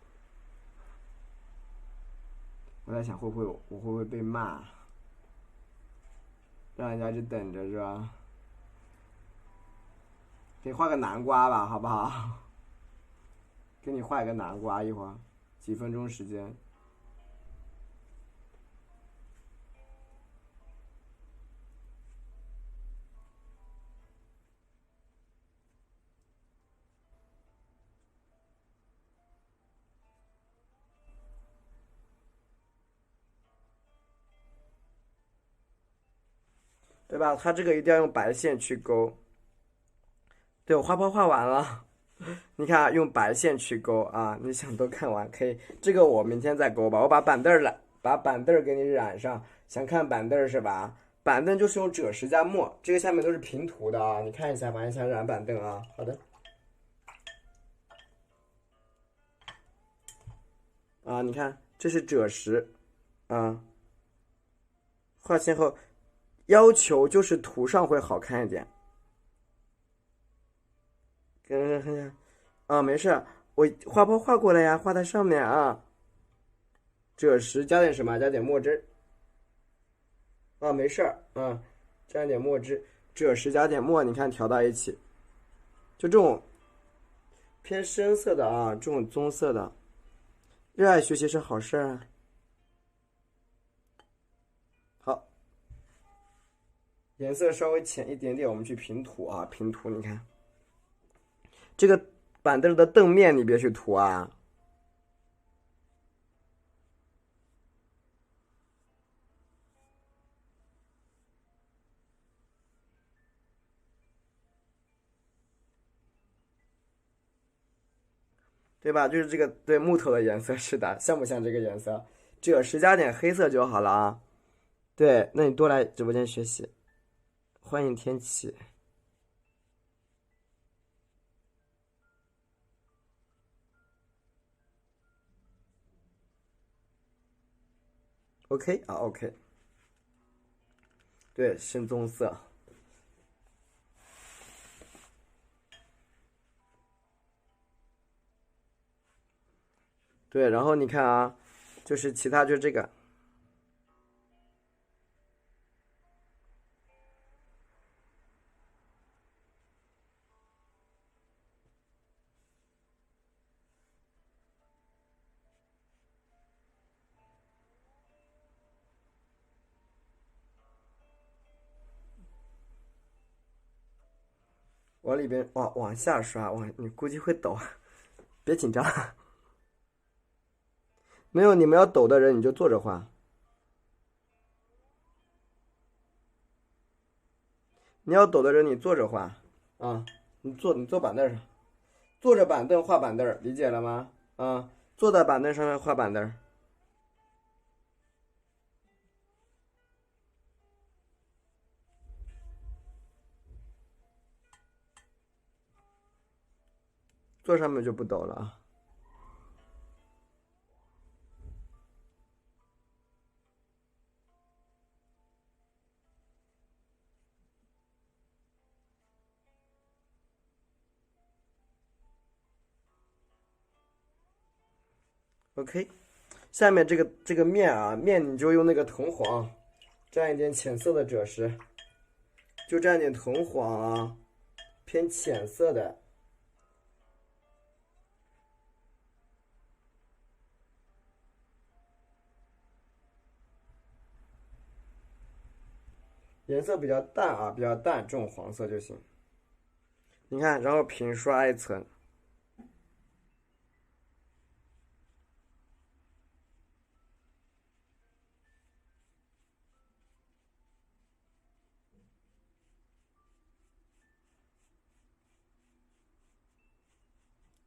我在想我会不会被骂，让人家去等着是吧？给你画个南瓜吧，好不好？给你画一个南瓜，一会儿几分钟时间。对吧？它这个一定要用白线去勾。对，我花苞画完了，你看啊，用白线去勾啊。你想都看完可以，这个我明天再勾吧。我把板凳把板凳给你染上。想看板凳是吧？板凳就是用赭石加墨，这个下面都是平涂的啊。你看一下吧，你想染板凳啊？好的。啊，你看这是赭石啊，画线后要求就是涂上会好看一点。看啊，没事，我画包画过了呀，画在上面啊。赭石加点什么？加点墨汁啊，没事啊，加点墨汁，赭石加点墨，你看调到一起，就这种偏深色的啊，这种棕色的，热爱学习是好事啊。好，颜色稍微浅一点点，我们去平涂啊，平涂，你看这个板凳的凳面，你别去涂啊。对吧？就是这个对木头的颜色，是的，像不像这个颜色？赭石加点黑色就好了啊。对，那你多来直播间学习，欢迎天启。OK 啊 ，OK。对，深棕色。对，然后你看啊，就是其他就这个。往里边往下刷，你估计会抖，别紧张。没有你们要抖的人，你就坐着画。你要抖的人，你坐着画啊。你坐板凳上，坐着板凳画板凳，理解了吗？啊，坐在板凳上面画板凳。坐上面就不抖了啊。OK，下面这个面啊，面你就用那个藤黄，蘸一点浅色的赭石，就蘸点藤黄啊，偏浅色的。颜色比较淡啊，比较淡，这种黄色就行。你看，然后平刷一层。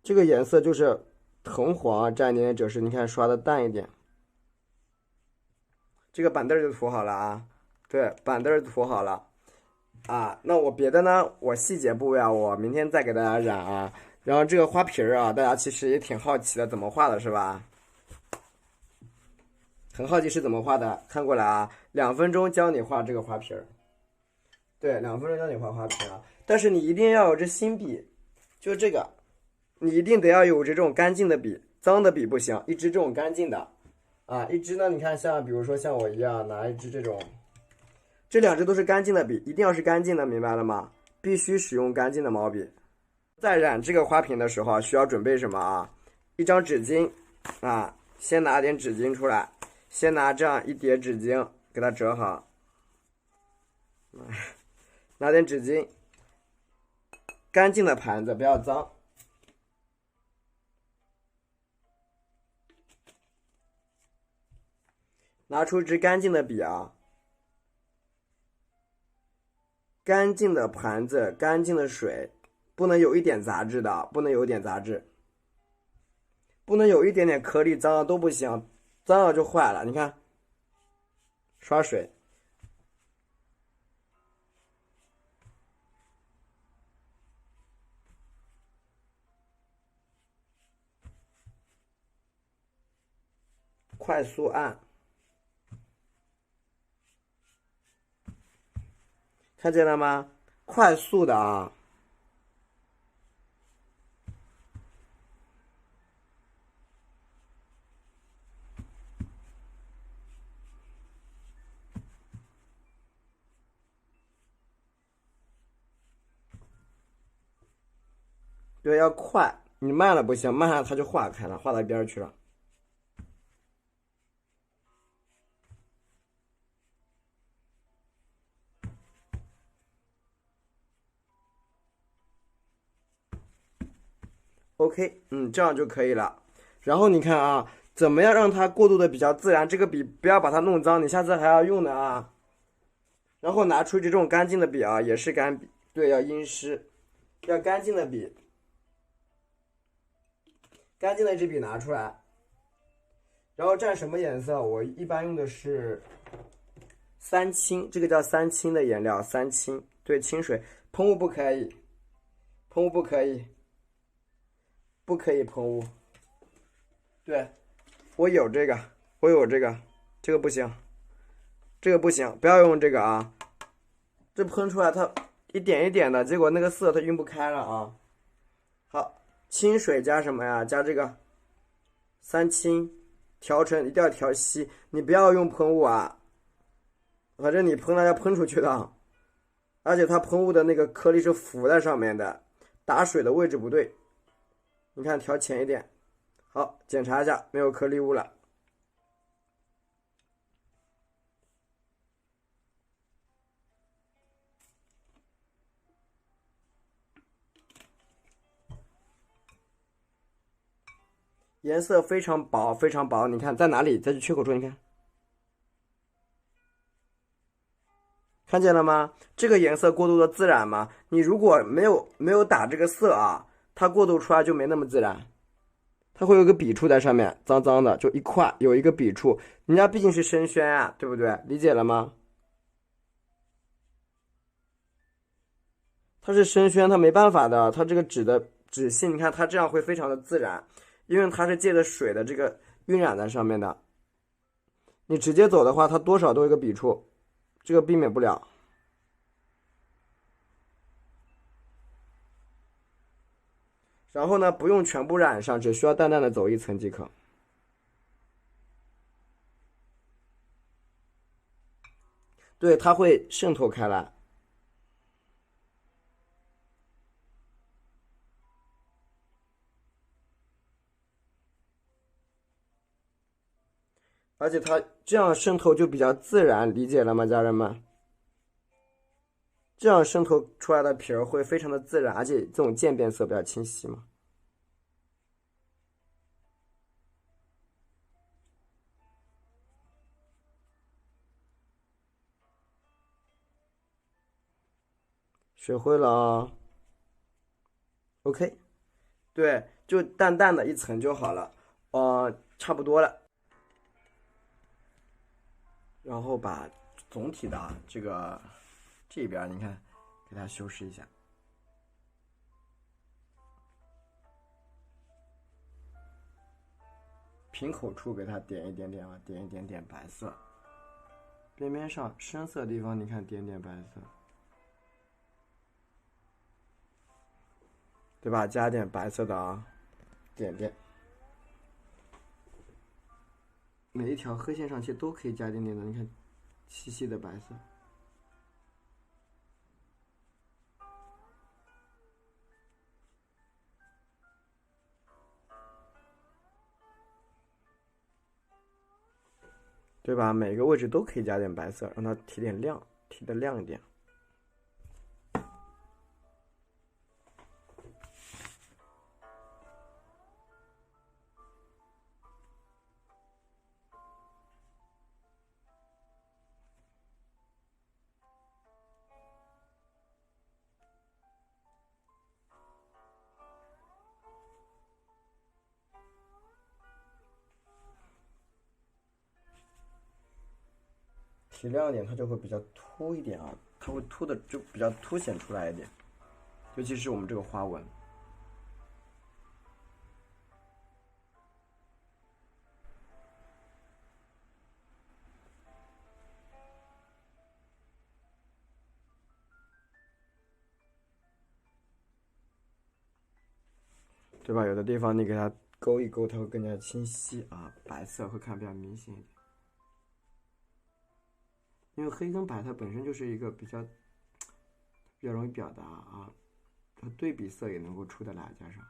这个颜色就是藤黄啊，蘸一点点赭石，你看刷的淡一点。这个板凳就涂好了啊，对，板凳涂好了。啊，那我别的呢，我细节部位啊，我明天再给大家染啊。然后这个花瓶儿啊，大家其实也挺好奇的，怎么画的是吧？很好奇是怎么画的，看过来啊，2分钟教你画这个花瓶儿。对，2分钟教你画花瓶啊，但是你一定要有支新笔，就这个，你一定得要有这种干净的笔，脏的笔不行，一支这种干净的，啊，一支呢，你看像比如说像我一样拿一支这种，这2支都是干净的笔，一定要是干净的，明白了吗？必须使用干净的毛笔。在染这个花瓶的时候需要准备什么啊？一张纸巾啊，先拿点纸巾出来，先拿这样一叠纸巾给它折好，拿点纸巾，干净的盘子不要脏。拿出支干净的笔啊，干净的盘子，干净的水，不能有一点杂质的，不能有一点杂质，不能有一点点颗粒，脏了都不行，脏了就坏了。你看，刷水，快速按，看见了吗？快速的啊。对，要快，你慢了不行，慢了它就化开了，化到一边去了。OK，这样就可以了。然后你看啊，怎么样让它过渡的比较自然？这个笔不要把它弄脏，你下次还要用的啊。然后拿出这种干净的笔啊，也是干笔，对，要阴湿，要干净的笔，干净的一支笔拿出来。然后蘸什么颜色？我一般用的是三清，这个叫三清的颜料，三清，对，清水，喷雾不可以，喷雾不可以，不可以喷雾。对，我有这个，我有这个，这个不行，这个不行，不要用这个啊，这喷出来它一点一点的，结果那个色它晕不开了啊。好，清水加什么呀？加这个三清，调成一定要调稀，你不要用喷雾啊，反正你喷了要喷出去的，而且它喷雾的那个颗粒是浮在上面的，打水的位置不对，你看调浅一点。好，检查一下没有颗粒物了。颜色非常薄，非常薄。你看在哪里？在这缺口处，你看，看见了吗？这个颜色过渡的自然吗？你如果没有打这个色啊，它过渡出来就没那么自然。它会有个笔触在上面，脏脏的，就一块有一个笔触。人家毕竟是生宣啊，对不对？理解了吗？它是生宣，它没办法的，它这个纸的纸性，你看它这样会非常的自然，因为它是借着水的这个晕染在上面的。你直接走的话，它多少都有一个笔触，这个避免不了。然后呢，不用全部染上，只需要淡淡的走一层即可。对，它会渗透开来。而且它这样渗透就比较自然，理解了吗，家人们？这样渗透出来的皮儿会非常的自然，而且这种渐变色比较清晰嘛。学会了啊 ，OK，对，就淡淡的一层就好了，差不多了。然后把总体的这个这边你看给它修饰一下。瓶口处给它点一点点啊，点一点点白色。边边上深色的地方，你看点点白色，对吧？加点白色的啊，点点。每一条黑线上其实都可以加点点的，你看，细细的白色。对吧？每个位置都可以加点白色，让它提点亮，提的亮一点。提亮一点，它就会比较凸一点啊，它会凸的就比较凸显出来一点，尤其是我们这个花纹。对吧？有的地方你给它勾一勾，它会更加清晰啊，白色会看比较明显一点。因为黑跟白它本身就是一个比较容易表达啊，它对比色也能够出得来，加上。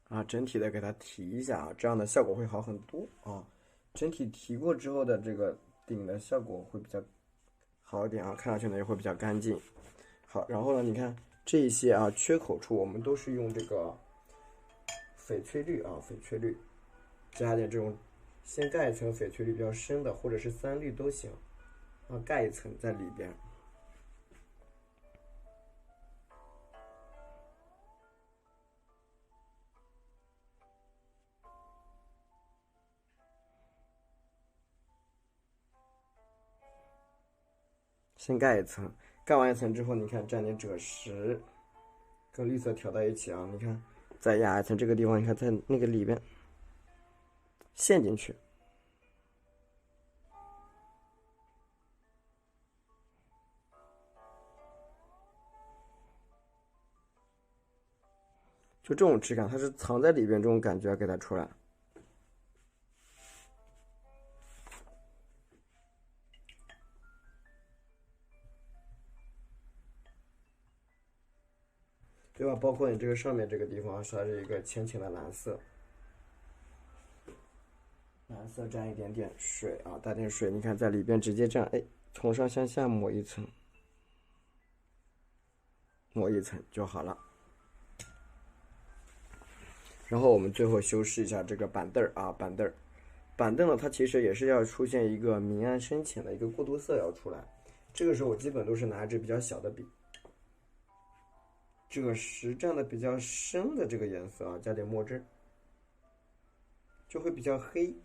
啊，整体的给它提一下啊，这样的效果会好很多啊。整体提过之后的这个顶的效果会比较好一点啊，看上去呢也会比较干净。好，然后呢，你看这一些啊缺口处，我们都是用这个翡翠绿啊，翡翠绿加点这种，先盖一层翡翠绿比较深的，或者是3绿都行啊，盖一层在里边。先盖一层，盖完一层之后，你看蘸点赭石，跟绿色调到一起啊，你看再压一层，这个地方你看在那个里边陷进去，就这种质感，它是藏在里边，这种感觉要给它出来。对吧？包括你这个上面这个地方刷着一个浅浅的蓝色，蓝色沾一点点水啊，带点水，你看在里边直接这样，哎，从上向下抹一层，抹一层就好了。然后我们最后修饰一下这个板凳啊，板凳呢，它其实也是要出现一个明暗深浅的一个过渡色要出来。这个时候我基本都是拿一支比较小的笔，赭石蘸的比较深的这个颜色啊，加点墨汁，就会比较黑。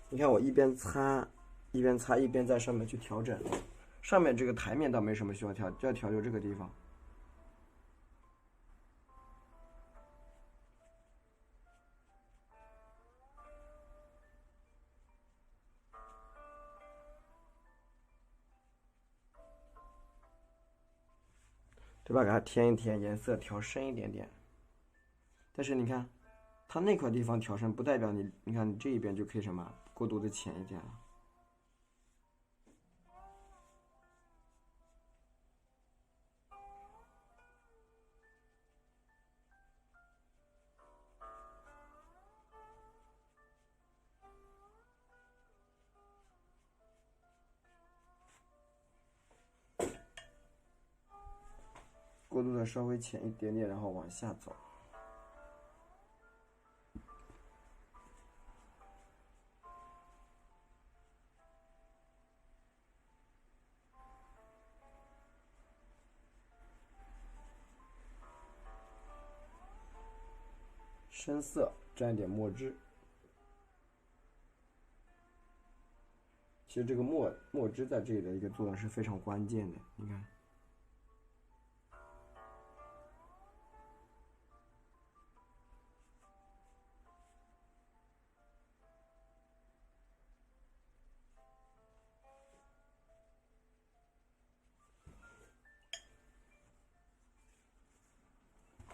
你看我一边擦一边在上面去调整，上面这个台面倒没什么需要调，就要调就这个地方。对吧？给它填一填，颜色调深一点点。但是你看，它那块地方调深，不代表你看你这一边就可以什么过渡的浅一点了。过渡的稍微浅一点点，然后往下走。深色沾一点墨汁，其实这个墨汁在这里的一个作用是非常关键的，你看。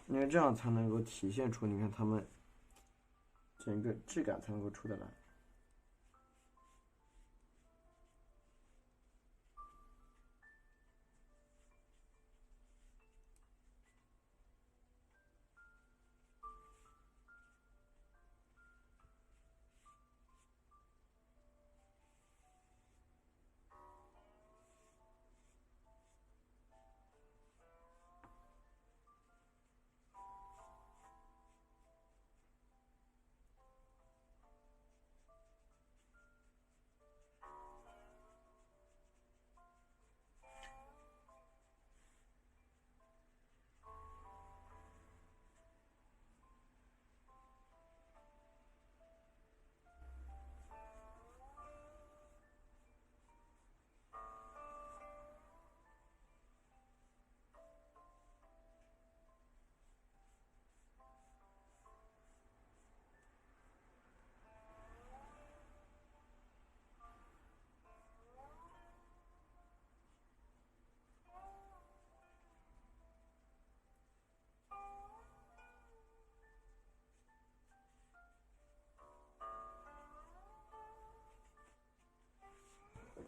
因为这样才能够体现出，你看它们整个质感才能够出得来。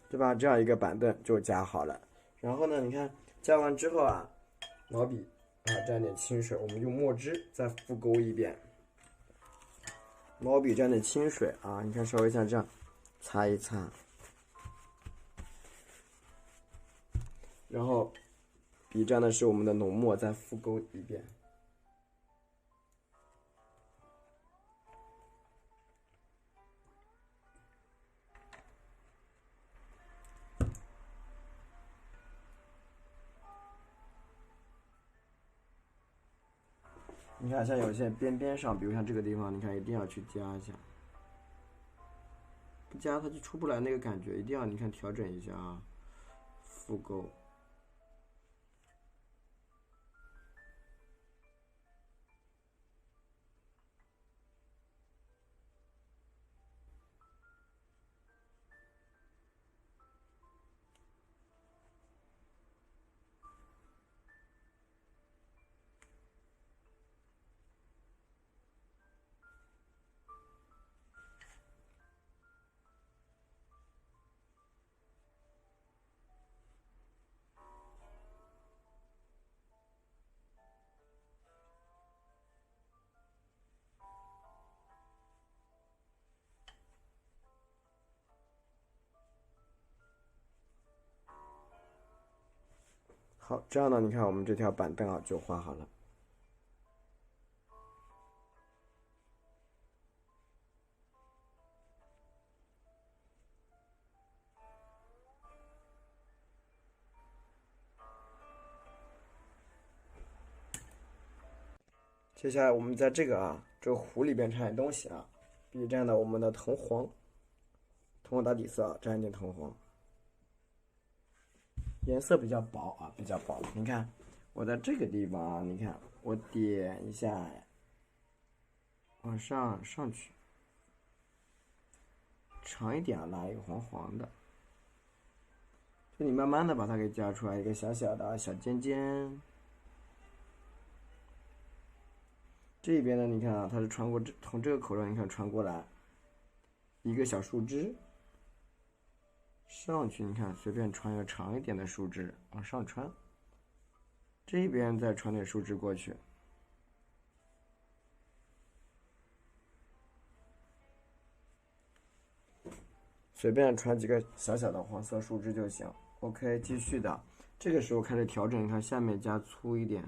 对吧？这样一个板凳就加好了。然后呢，你看加完之后啊，毛笔啊沾点清水，我们用墨汁再复勾一遍，毛笔蘸点清水啊，你看稍微像这样擦一擦，然后笔蘸的是我们的浓墨，再复勾一遍。你看，像有些边边上，比如像这个地方，你看一定要去加一下，不加它就出不来那个感觉，一定要你看调整一下啊，复勾。好，这样呢，你看我们这条板凳啊就画好了。接下来我们在这个壶里边掺点东西啊，笔蘸的我们的藤黄，藤黄打底色，蘸一点藤黄，颜色比较薄啊，比较薄。你看我在这个地方啊，你看我点一下，往上去，长一点啊，拉一个黄黄的，就你慢慢的把它给加出来一个小小的小尖尖。这边呢，你看啊，它是穿过从这个口上，你看穿过来一个小树枝，上去你看随便穿一个长一点的树枝往上穿，这边再穿点树枝过去，随便穿几个小小的黄色树枝就行。OK， 继续的，这个时候开始调整，你看下面加粗一点。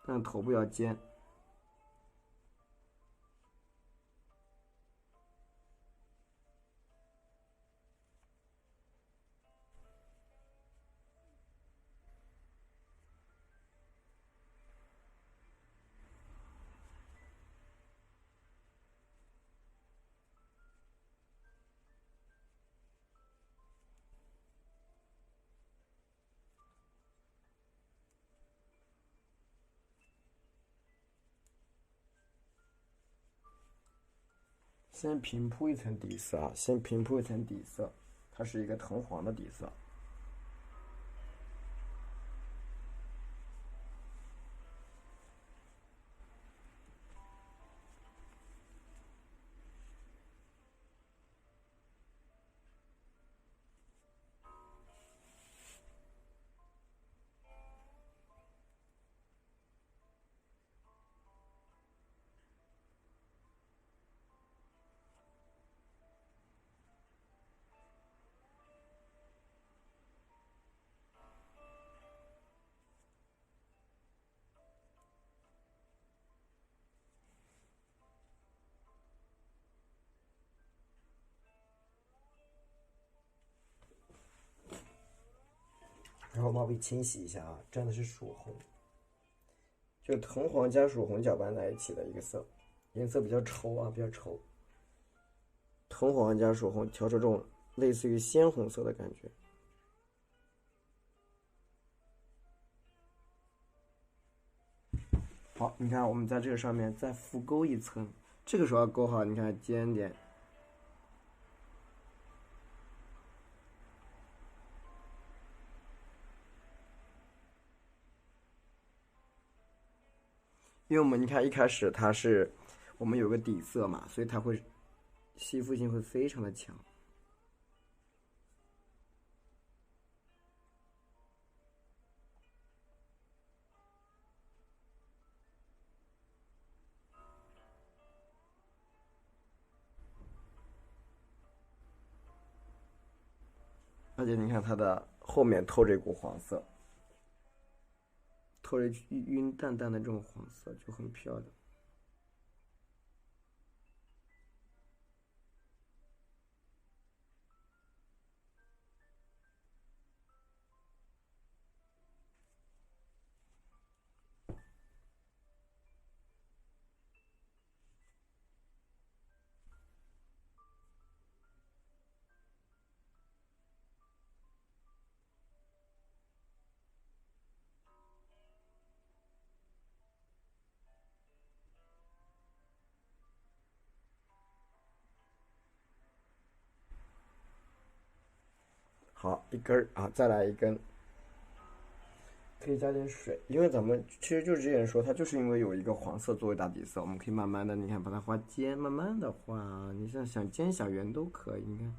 但头部要尖。先平铺一层底色啊，先平铺一层底色，它是一个藤黄的底色。然后毛笔清洗一下啊，蘸的是曙红，就藤黄加曙红搅拌在一起的一个色，颜色比较稠啊，比较稠。藤黄加曙红调出这种类似于鲜红色的感觉。好，你看我们在这个上面再复勾一层，这个时候要勾好，你看尖点。因为我们你看一开始它是我们有个底色嘛，所以它会吸附性会非常的强。而且你看它的后面透着一股黄色，透着晕淡淡的这种黄色，就很漂亮。好，一根啊，再来一根，可以加点水，因为咱们其实就之前说，它就是因为有一个黄色作为大底色，我们可以慢慢的，你看把它画尖，慢慢的画，你像想尖想圆都可以，你看。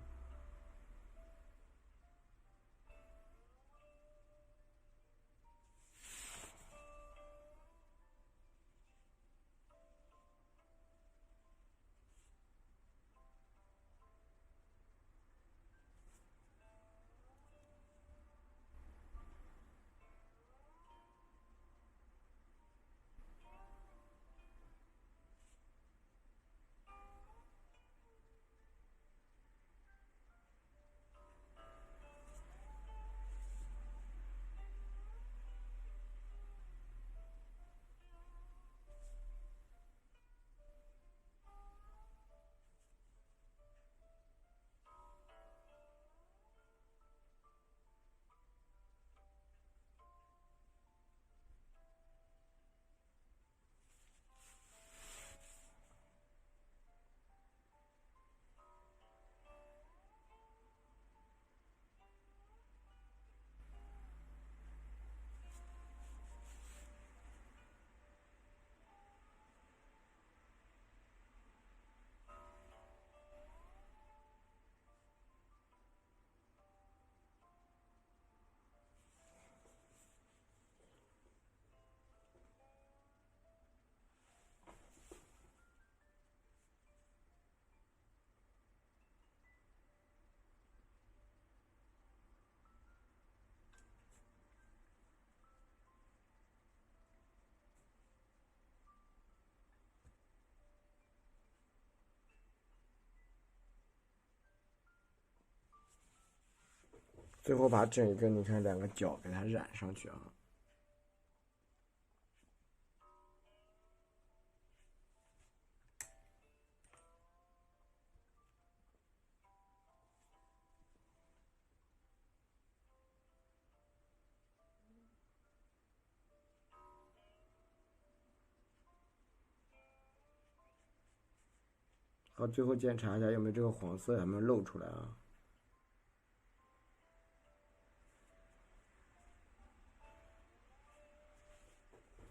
最后把整一个你看两个角给它染上去啊。好，最后检查一下有没有这个黄色有没有露出来啊？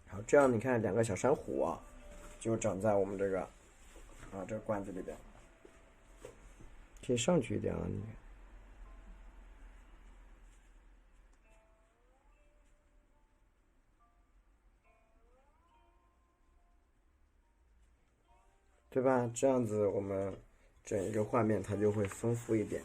好，这样你看两个小珊瑚啊，就长在我们这个这个罐子里边，可以上去一点啊，你看。对吧？这样子我们整一个画面它就会丰富一点。